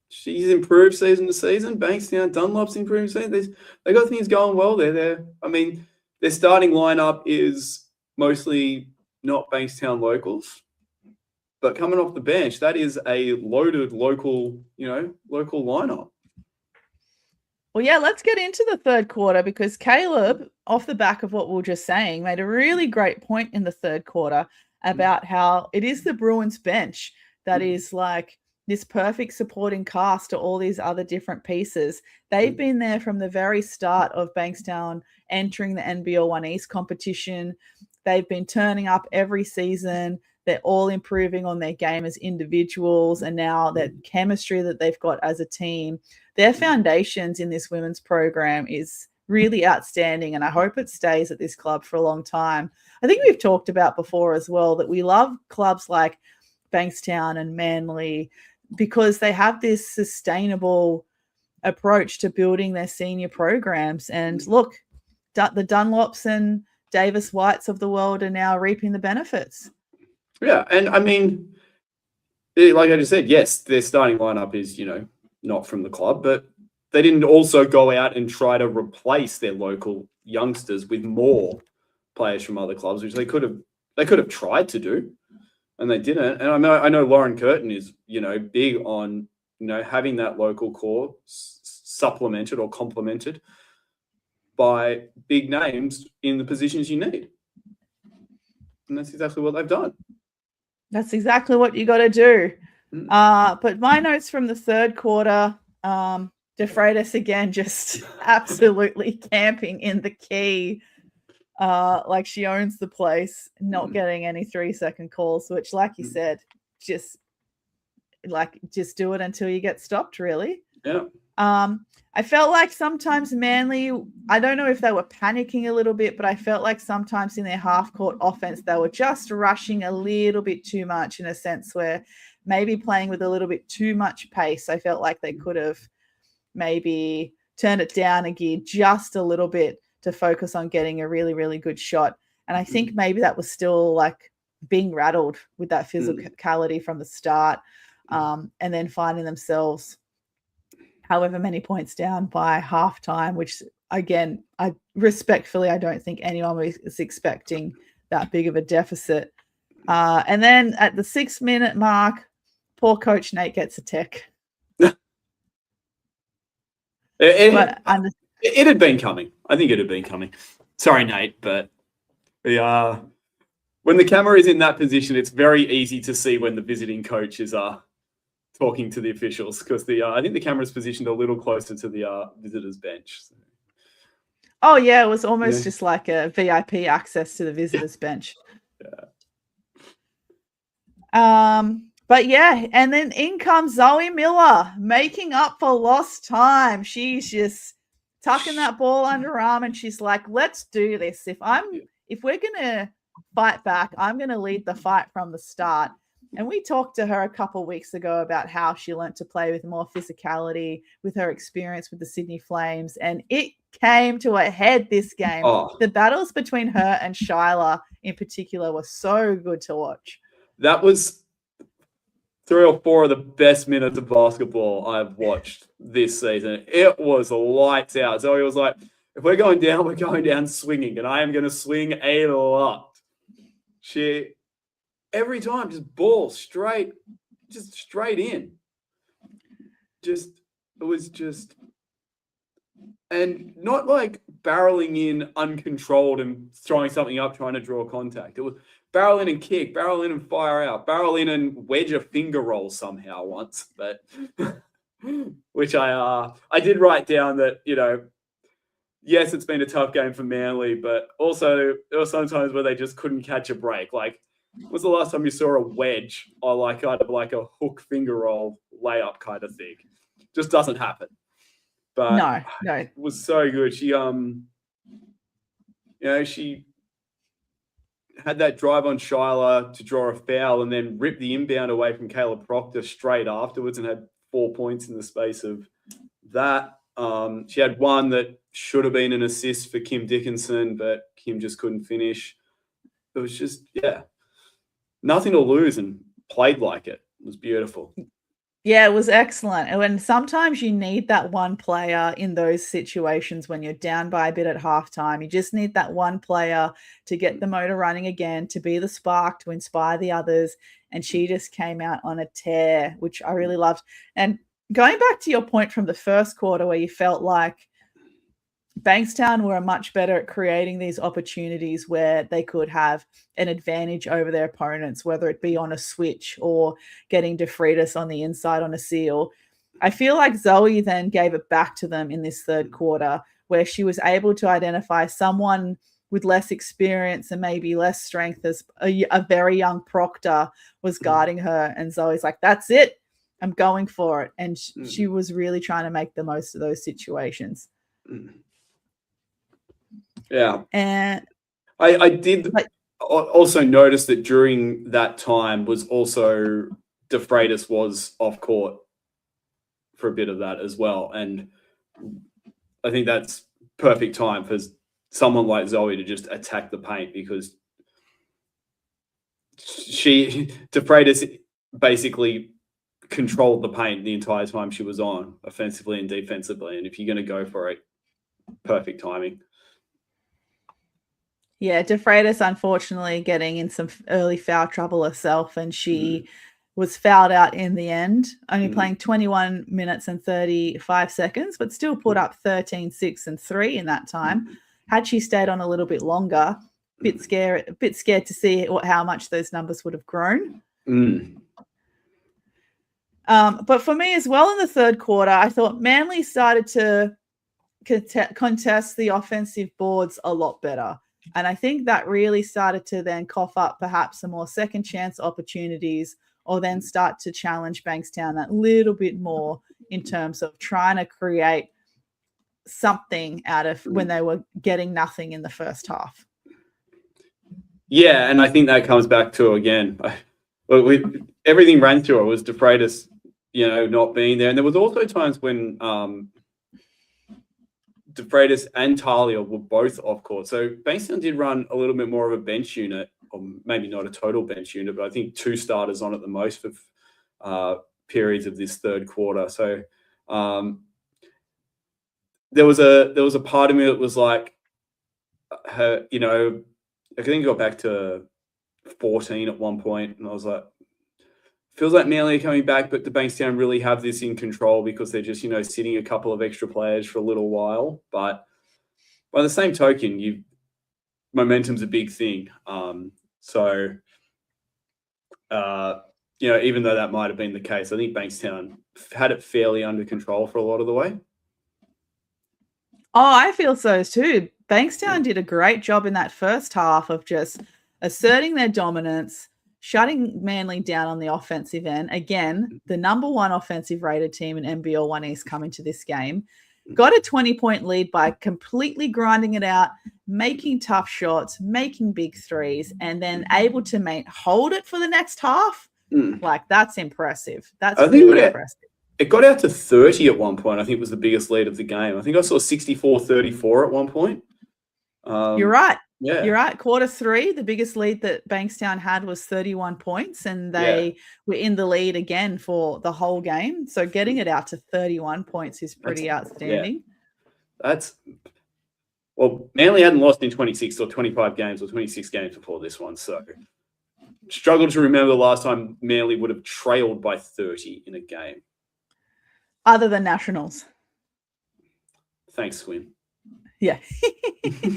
She's improved season to season. Bankstown, Dunlop's improved season. They got things going well there. Their starting lineup is mostly not Bankstown locals, but coming off the bench, that is a loaded local lineup. Well, yeah, let's get into the third quarter, because Caleb, off the back of what we were just saying, made a really great point in the third quarter about how it is the Bruins bench that is like this perfect supporting cast to all these other different pieces. They've been there from the very start of Bankstown entering the NBL 1 East competition. They've been turning up every season. They're all improving on their game as individuals, and now that chemistry that they've got as a team. Their foundations in this women's program is really outstanding, and I hope it stays at this club for a long time. I think we've talked about before as well that we love clubs like Bankstown and Manly because they have this sustainable approach to building their senior programs. And look, the Dunlops and Davis Whites of the world are now reaping the benefits. Yeah, and I mean, like I just said, yes, their starting lineup is, not from the club, but they didn't also go out and try to replace their local youngsters with more players from other clubs, which they could have tried to do, and they didn't. And I know Lauren Curtin is, big on, having that local core supplemented or complemented by big names in the positions you need. And that's exactly what they've done. That's exactly what you got to do. But my notes from the third quarter, DeFreitas again, just absolutely camping in the key, like she owns the place, not getting any 3-second calls, which, like you said, just do it until you get stopped, really. Yeah. I felt like sometimes Manly, I don't know if they were panicking a little bit, but I felt like sometimes in their half-court offense, they were just rushing a little bit too much, in a sense where maybe playing with a little bit too much pace. I felt like they could have maybe turned it down a gear just a little bit to focus on getting a really, really good shot. And I think maybe that was still like being rattled with that physicality from the start, and then finding themselves however many points down by halftime, which again, I don't think anyone was expecting that big of a deficit. And then at the 6-minute mark, poor Coach Nate gets a tech. It had been coming. I think it had been coming. Sorry, Nate, but when the camera is in that position, it's very easy to see when the visiting coaches are talking to the officials, because I think the camera's positioned a little closer to the visitors' bench. So. Oh yeah, it was almost just like a VIP access to the visitors' bench. Yeah. But yeah, and then in comes Zoe Miller, making up for lost time. She's just tucking that ball under her arm, and she's like, "Let's do this. If we're gonna fight back, I'm gonna lead the fight from the start." And we talked to her a couple of weeks ago about how she learned to play with more physicality with her experience with the Sydney Flames. And it came to a head this game. The battles between her and Shyla in particular were so good to watch. That was 3 or 4 of the best minutes of basketball I've watched this season. It was lights out. So it was like, if we're going down, we're going down swinging. And I am going to swing a lot. every time, just ball straight in. It was just, and not like barreling in uncontrolled and throwing something up, trying to draw contact. It was barrel in and kick, barrel in and fire out, barrel in and wedge a finger roll somehow once. But which I did write down that, yes, it's been a tough game for Manly, but also there were some times where they just couldn't catch a break. Like, when was the last time you saw a wedge or like kind of like a hook finger roll layup kind of thing? Just doesn't happen. But no, it was so good. She she had that drive on Shyla to draw a foul and then ripped the inbound away from Caleb Proctor straight afterwards and had 4 points in the space of that. She had one that should have been an assist for Kim Dickinson, but Kim just couldn't finish. It was just, nothing to lose and played like it. It was beautiful. Yeah, it was excellent. And sometimes you need that one player in those situations when you're down by a bit at halftime. You just need that one player to get the motor running again, to be the spark, to inspire the others. And she just came out on a tear, which I really loved. And going back to your point from the first quarter where you felt like Bankstown were much better at creating these opportunities where they could have an advantage over their opponents, whether it be on a switch or getting DeFreitas on the inside on a seal. I feel like Zoe then gave it back to them in this third quarter where she was able to identify someone with less experience and maybe less strength as a very young Proctor was guarding her. And Zoe's like, that's it. I'm going for it. And she was really trying to make the most of those situations. Yeah. And I did also notice that during that time was also DeFreitas was off court for a bit of that as well. And I think that's perfect time for someone like Zoe to just attack the paint because DeFreitas basically controlled the paint the entire time she was on, offensively and defensively. And if you're going to go for it, perfect timing. Yeah, DeFreitas unfortunately getting in some early foul trouble herself, and she was fouled out in the end, only playing 21 minutes and 35 seconds, but still put up 13, 6, and 3 in that time. Had she stayed on a little bit longer, a bit scared to see how much those numbers would have grown. But for me as well in the third quarter, I thought Manly started to contest the offensive boards a lot better. And I think that really started to then cough up perhaps some more second chance opportunities or then start to challenge Bankstown that little bit more in terms of trying to create something out of when they were getting nothing in the first half. Yeah, and I think that comes back to, again, everything ran through it was DeFreitas, not being there. And there was also times when DeFreitas and Talia were both off court. So Bankstown did run a little bit more of a bench unit, or maybe not a total bench unit, but I think 2 starters on at the most for periods of this third quarter. So there was a part of me that was like, I think it got back to 14 at one point, and I was like, feels like Manly are coming back, but the Bankstown really have this in control because they're just, sitting a couple of extra players for a little while. But by the same token, momentum's a big thing. Even though that might have been the case, I think Bankstown had it fairly under control for a lot of the way. Oh, I feel so too. Bankstown did a great job in that first half of just asserting their dominance, shutting Manly down on the offensive end. Again, the number 1 offensive rated team in NBL 1 East coming to this game. Got a 20-point lead by completely grinding it out, making tough shots, making big threes, and then able to hold it for the next half. Like, that's impressive. That's really impressive. It got out to 30 at one point. I think it was the biggest lead of the game. I think I saw 64-34 at one point. You're right. Yeah. You're right. Quarter 3, the biggest lead that Bankstown had was 31 points, and they were in the lead again for the whole game. So getting it out to 31 points is pretty outstanding. Yeah. Manly hadn't lost in 26 or 25 games or 26 games before this one. So struggle to remember the last time Manly would have trailed by 30 in a game. Other than Nationals. Thanks, Swin. Yeah.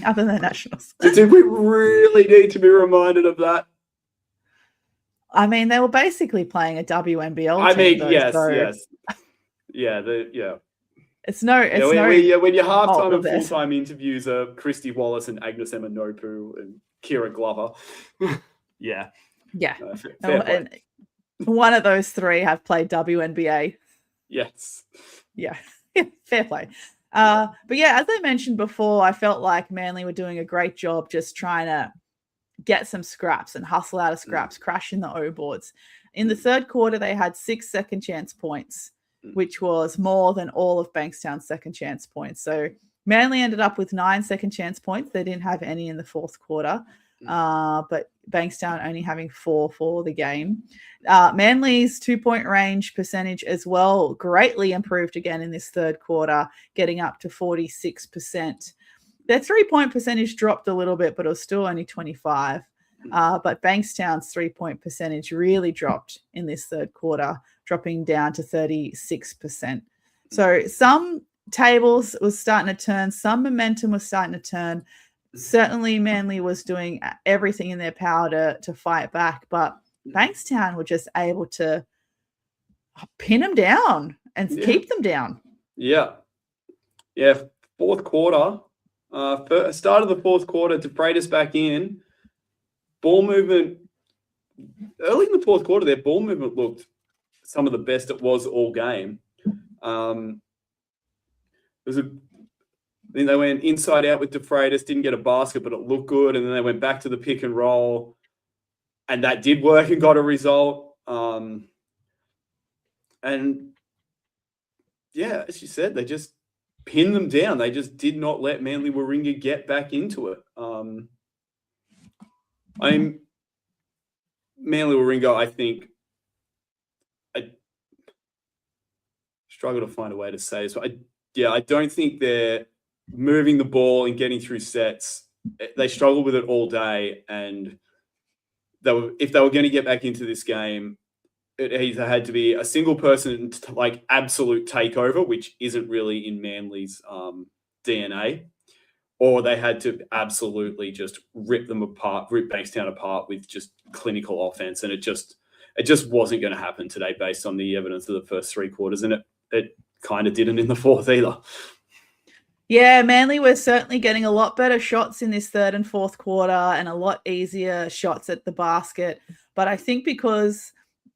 Other than Nationals. Did we really need to be reminded of that? I mean, they were basically playing a WNBL I team, mean, though, yes, so yes. Yeah, it's no when your fault halftime of and theirs. full-time interviews are Christy Wallace and Agnes Emma-Nopu and Kira Glover. Yeah. Fair play. And one of those three have played WNBA. Yes. Yeah, fair play. But yeah, as I mentioned before, I felt like Manly were doing a great job just trying to get some scraps and hustle out of scraps, crashing the O boards. In the third quarter, they had 6 second chance points, which was more than all of Bankstown's second chance points. So Manly ended up with 9 second chance points. They didn't have any in the fourth quarter, but Bankstown only having 4 for the game. Manly's 2-point range percentage as well greatly improved again in this third quarter, getting up to 46%. Their 3-point percentage dropped a little bit, but it was still only 25. But Bankstown's 3-point percentage really dropped in this third quarter, dropping down to 36%. So some tables was starting to turn, some momentum was starting to turn. Certainly Manly was doing everything in their power to fight back, but Bankstown were just able to pin them down and keep them down. Yeah. Fourth quarter. Start of the fourth quarter, to Freitas back in. Ball movement. Early in the fourth quarter, their ball movement looked some of the best it was all game. Then they went inside out with De Freitas, didn't get a basket, but it looked good. And then they went back to the pick and roll, and that did work and got a result. And yeah, as you said, they just pinned them down. They just did not let Manly-Warringah get back into it. Manly-Warringah, I think, I struggle to find a way to say this. I don't think they're moving the ball and getting through sets. They struggled with it all day, and if they were going to get back into this game, it either had to be a single person like absolute takeover, which isn't really in Manly's DNA, or they had to absolutely just rip Bankstown apart with just clinical offense, and it just wasn't going to happen today based on the evidence of the first 3 quarters, and it kind of didn't in the fourth either. Yeah, Manly were certainly getting a lot better shots in this third and fourth quarter and a lot easier shots at the basket. But I think because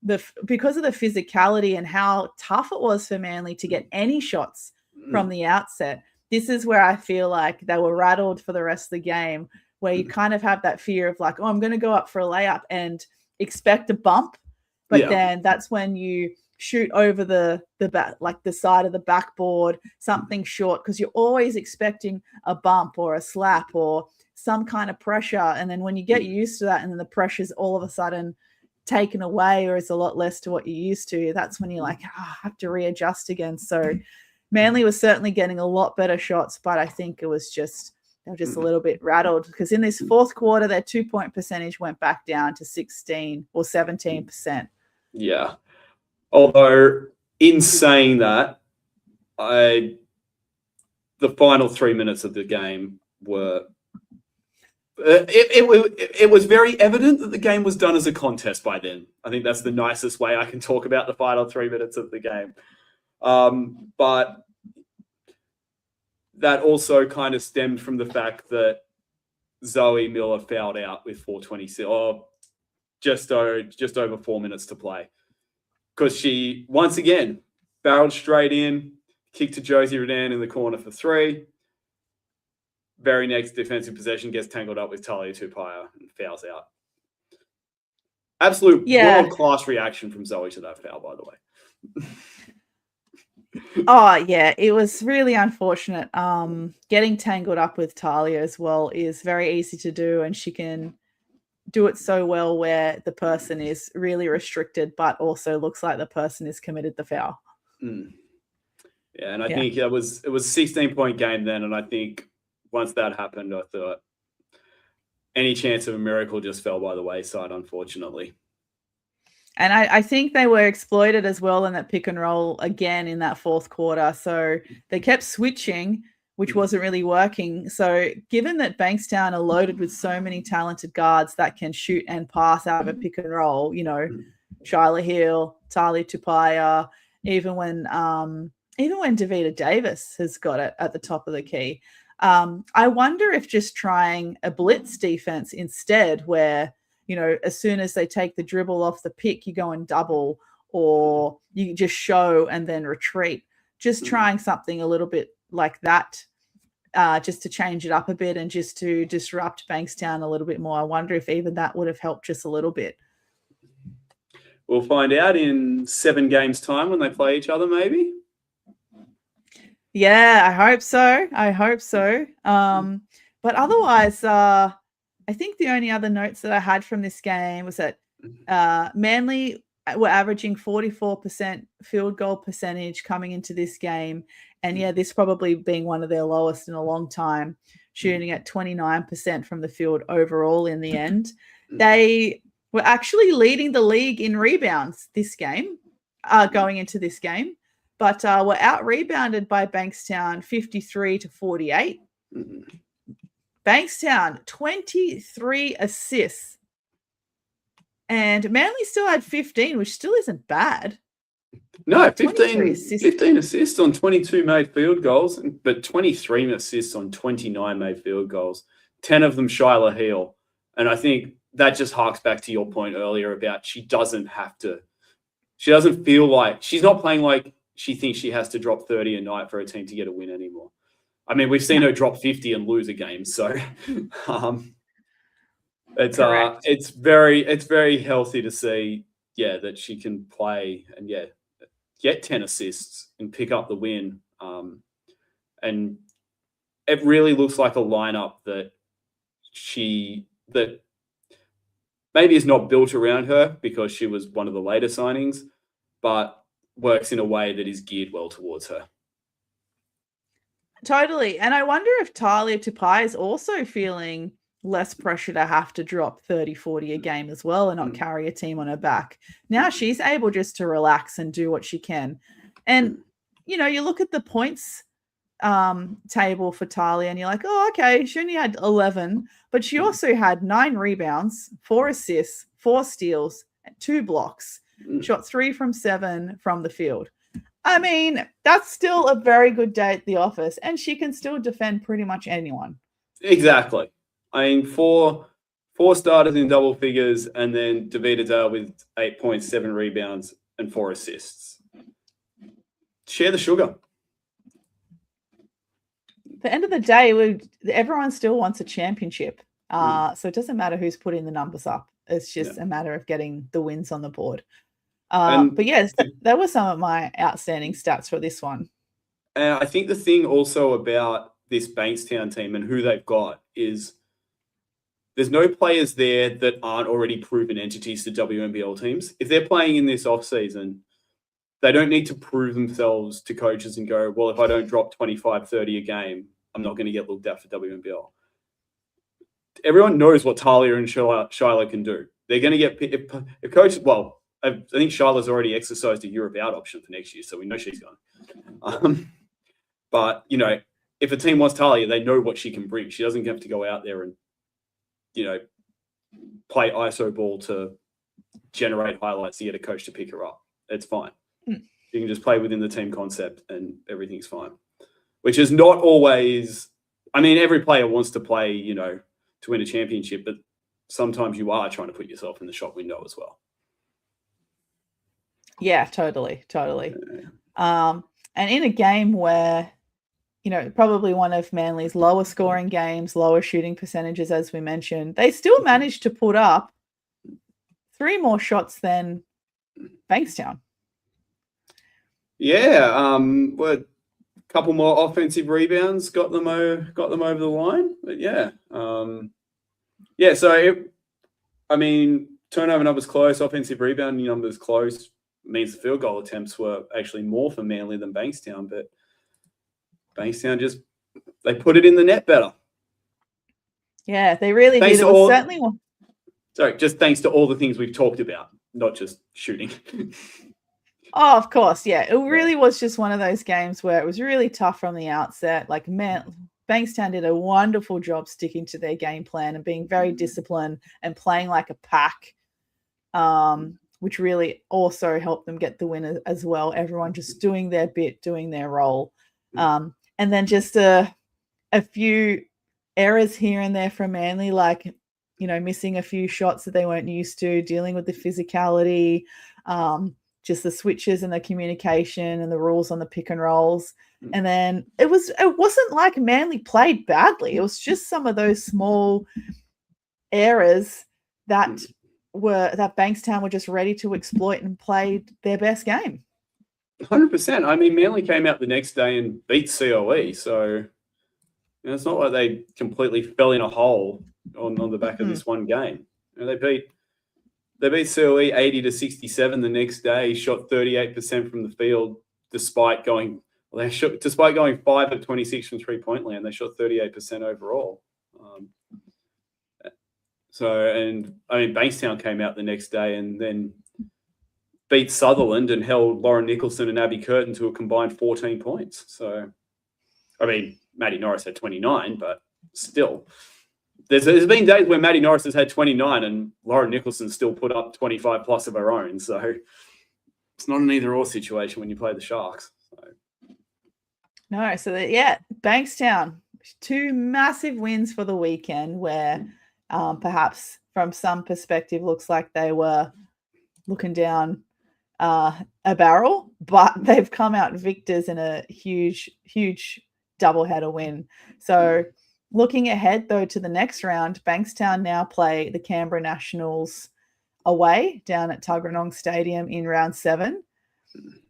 of the physicality and how tough it was for Manly to get any shots from the outset, this is where I feel like they were rattled for the rest of the game, where you kind of have that fear of like, oh, I'm going to go up for a layup and expect a bump. But then that's when you shoot over the back, like the side of the backboard, something short, because you're always expecting a bump or a slap or some kind of pressure. And then when you get used to that and then the pressure's all of a sudden taken away or is a lot less to what you're used to, that's when you're like, I have to readjust again. So Manly was certainly getting a lot better shots, but I think it was they were just a little bit rattled, because in this fourth quarter, their 2-point percentage went back down to 16 or 17%. Yeah. Although, in saying that, the final 3 minutes of the game were it was very evident that the game was done as a contest by then. I think that's the nicest way I can talk about the final 3 minutes of the game. But that also kind of stemmed from the fact that Zoe Miller fouled out with 4:26, or just over 4 minutes to play, because she once again barreled straight in, kicked to Josie Redan in the corner for 3. Very next defensive possession, gets tangled up with Talia Tupaya and fouls out. Absolute world-class reaction from Zoe to that foul, by the way. Oh, yeah, it was really unfortunate. Getting tangled up with Talia as well is very easy to do, and she can do it so well where the person is really restricted, but also looks like the person has committed the foul. Yeah, and I think it was a 16-point game then, and I think once that happened, I thought any chance of a miracle just fell by the wayside, unfortunately. And I think they were exploited as well in that pick and roll again in that fourth quarter. So they kept switching, which wasn't really working. So given that Bankstown are loaded with so many talented guards that can shoot and pass out of a pick and roll, you know, Shyla Hill, Talia Tupaya, even when Davida Davis has got it at the top of the key. I wonder if just trying a blitz defense instead, where, you know, as soon as they take the dribble off the pick, you go and double, or you just show and then retreat. Just trying something a little bit like that, just to change it up a bit and just to disrupt Bankstown a little bit more. I wonder if even that would have helped just a little bit. We'll find out in 7 games' time when they play each other, maybe. Yeah, I hope so. But otherwise, I think the only other notes that I had from this game was that Manly were averaging 44% field goal percentage coming into this game. And yeah, this probably being one of their lowest in a long time, shooting at 29% from the field overall in the end. They were actually leading the league in rebounds this game, going into this game, but were out-rebounded by Bankstown 53-48. Bankstown, 23 assists. And Manly still had 15, which still isn't bad. No, 15 assists on 22 made field goals, but 23 assists on 29 made field goals. 10 of them Shyla Hill. And I think that just harks back to your point earlier about she doesn't feel like, she's not playing like she thinks she has to drop 30 a night for a team to get a win anymore. I mean, we've seen her drop 50 and lose a game, so it's very healthy to see, that she can play and get 10 assists and pick up the win. And it really looks like a lineup that maybe is not built around her because she was one of the later signings, but works in a way that is geared well towards her. Totally. And I wonder if Talia Tupai is also feeling less pressure to have to drop 30, 40 a game as well and not carry a team on her back. Now she's able just to relax and do what she can. And, you know, you look at the points table for Talia and you're like, oh, okay, she only had 11, but she also had 9 rebounds, 4 assists, 4 steals, 2 blocks, shot 3 from 7 from the field. I mean, that's still a very good day at the office, and she can still defend pretty much anyone. Exactly. I mean, four starters in double figures, and then Davida Dale with 8.7 rebounds and 4 assists. Share the sugar. At the end of the day, everyone still wants a championship. So it doesn't matter who's putting the numbers up. It's just a matter of getting the wins on the board. But yes, that were some of my outstanding stats for this one. And I think the thing also about this Bankstown team and who they've got is there's no players there that aren't already proven entities to WNBL teams. If they're playing in this offseason, they don't need to prove themselves to coaches and go, well, if I don't drop 25, 30 a game, I'm not going to get looked at for WNBL. Everyone knows what Talia and Shyla can do. They're going to get if coaches, well, I think Shyla's already exercised a Europe out option for next year, so we know she's gone. But, you know, if a team wants Talia, they know what she can bring. She doesn't have to go out there and, you know, play ISO ball to generate highlights to get a coach to pick her up. It's fine. You can just play within the team concept and everything's fine, which is not always, I mean, every player wants to play, you know, to win a championship, but sometimes you are trying to put yourself in the shop window as well. Yeah, totally. And in a game where, you know, probably one of Manly's lower scoring games, lower shooting percentages, as we mentioned, they still managed to put up 3 more shots than Bankstown. Yeah, a couple more offensive rebounds got them over the line. But turnover numbers close, offensive rebounding numbers close. Means the field goal attempts were actually more for Manly than Bankstown, but Bankstown they put it in the net better. Yeah, they really Thanks did. It to was all- certainly. Sorry, just thanks to all the things we've talked about, not just shooting. Oh, of course, yeah. It really was just one of those games where it was really tough from the outset. Like, man, Bankstown did a wonderful job sticking to their game plan and being very disciplined and playing like a pack, which really also helped them get the win as well. Everyone just doing their bit, doing their role. And then just a few errors here and there from Manly, like, missing a few shots that they weren't used to, dealing with the physicality, just the switches and the communication and the rules on the pick and rolls. And then it wasn't like Manly played badly. It was just some of those small errors that Bankstown were just ready to exploit and played their best game. 100%. I mean, Manly came out the next day and beat COE, so it's not like they completely fell in a hole on the back of this one game. They beat COE 80-67 the next day, shot 38% from the field, despite going 5 of 26 from 3-point land. They shot 38% overall. Bankstown came out the next day and then beat Sutherland and held Lauren Nicholson and Abby Curtin to a combined 14 points. So, Maddie Norris had 29, but still. There's been days where Maddie Norris has had 29 and Lauren Nicholson still put up 25 plus of her own. So it's not an either-or situation when you play the Sharks. No, Bankstown, 2 massive wins for the weekend where perhaps from some perspective looks like they were looking down a barrel, but they've come out victors in a huge, huge doubleheader win. So looking ahead, though, to the next round, Bankstown now play the Canberra Nationals away down at Tuggeranong Stadium in round 7.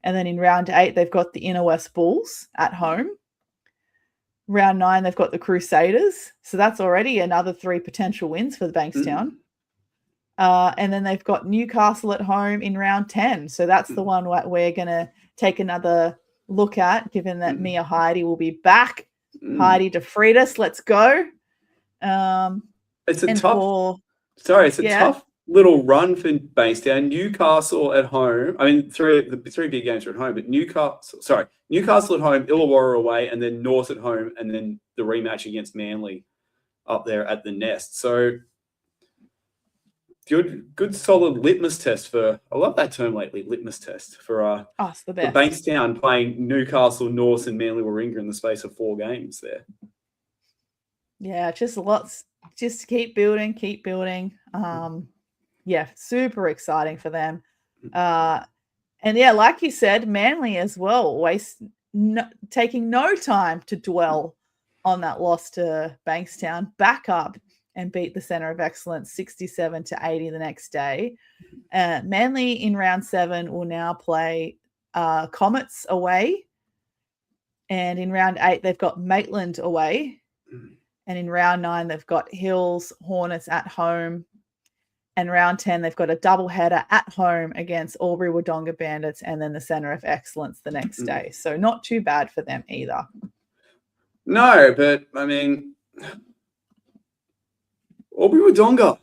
And then in round 8, they've got the Inner West Bulls at home. Round 9, they've got the Crusaders. So that's already another 3 potential wins for the Bankstown. And then they've got Newcastle at home in round 10. So that's the one we're going to take another look at, given that Mia Heidi will be back. Heidi DeFreitas, let's go. It's a tough little run for Bankstown. Newcastle at home. I mean, the 3 big games are at home, but Newcastle at home, Illawarra away, and then North at home, and then the rematch against Manly up there at the Nest. So good solid litmus test for, I love that term lately, litmus test for it's the best. For Bankstown playing Newcastle, North, and Manly-Warringah in the space of 4 games there. Yeah, just lots. Just keep building. Super exciting for them. And like you said, Manly as well, taking no time to dwell on that loss to Bankstown, back up and beat the Centre of Excellence 67-80 the next day. Manly in round 7 will now play Comets away. And in round 8, they've got Maitland away. And in round 9, they've got Hills Hornets at home. And round 10, they've got a doubleheader at home against Albury-Wodonga Bandits and then the Centre of Excellence the next day. So not too bad for them either. No, but I mean, Albury-Wodonga,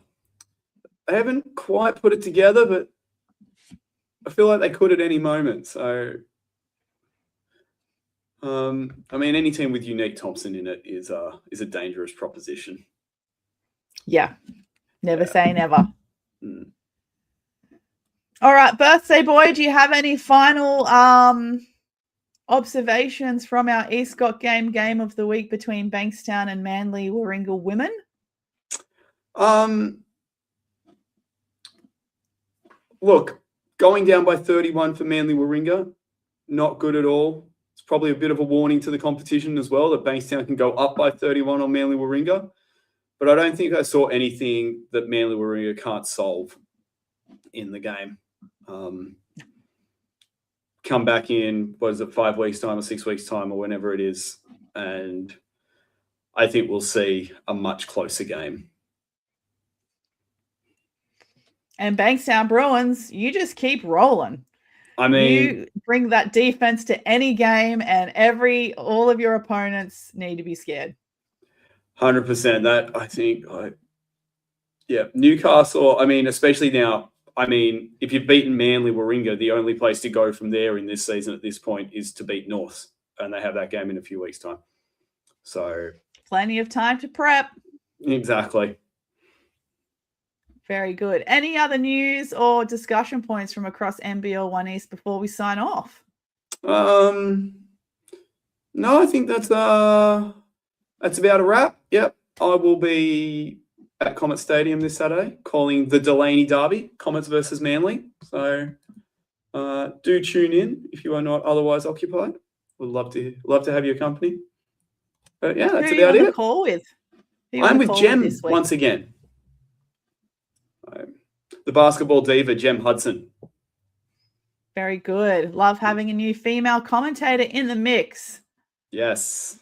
they haven't quite put it together, but I feel like they could at any moment. So, any team with Unique Thompson in it is a dangerous proposition. Yeah, never say never. All right, birthday boy, do you have any final observations from our Eastcock game of the week between Bankstown and Manly-Warringah women? Look, going down by 31 for Manly-Warringah, not good at all. It's probably a bit of a warning to the competition as well that Bankstown can go up by 31 on Manly-Warringah. But I don't think I saw anything that Manly-Warringah can't solve in the game. Come back in, 5 weeks' time or 6 weeks' time or whenever it is, and I think we'll see a much closer game. And Bankstown Bruins, you just keep rolling. I mean, you bring that defense to any game, and all of your opponents need to be scared. 100%. That I think, Newcastle. I mean, especially now. I mean, if you've beaten Manly-Warringah, the only place to go from there in this season at this point is to beat North, and they have that game in a few weeks' time. So plenty of time to prep. Exactly. Very good. Any other news or discussion points from across NBL 1 East before we sign off? No, I think that's about a wrap. Yep, I will be at Comet Stadium this Saturday, calling the Delaney Derby, Comets versus Manly. So do tune in if you are not otherwise occupied. Would love to have your company. But yeah, that's about it. Call with? I'm with Jem once again. The basketball diva, Jem Hudson. Very good. Love having a new female commentator in the mix. Yes.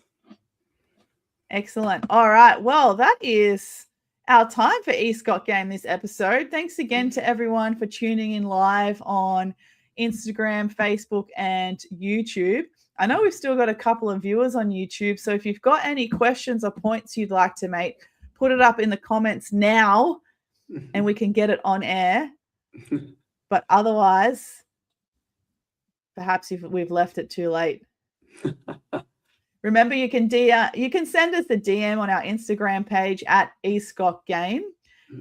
Excellent. All right. Well, that is our time for eScott Game this episode. Thanks again to everyone for tuning in live on Instagram, Facebook, and YouTube. I know we've still got a couple of viewers on YouTube, so if you've got any questions or points you'd like to make, put it up in the comments now and we can get it on air. But otherwise, perhaps if we've left it too late. Remember, you can send us a DM on our Instagram page at eScottGame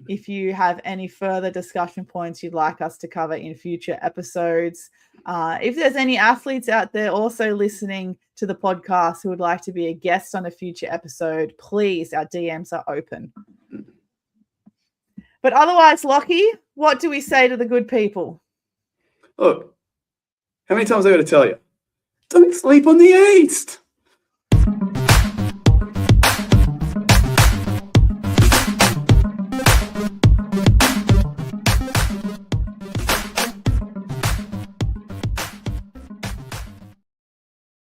if you have any further discussion points you'd like us to cover in future episodes. If there's any athletes out there also listening to the podcast who would like to be a guest on a future episode, please, our DMs are open. But otherwise, Lockie, what do we say to the good people? Look, how many times have I got to tell you? Don't sleep on the East.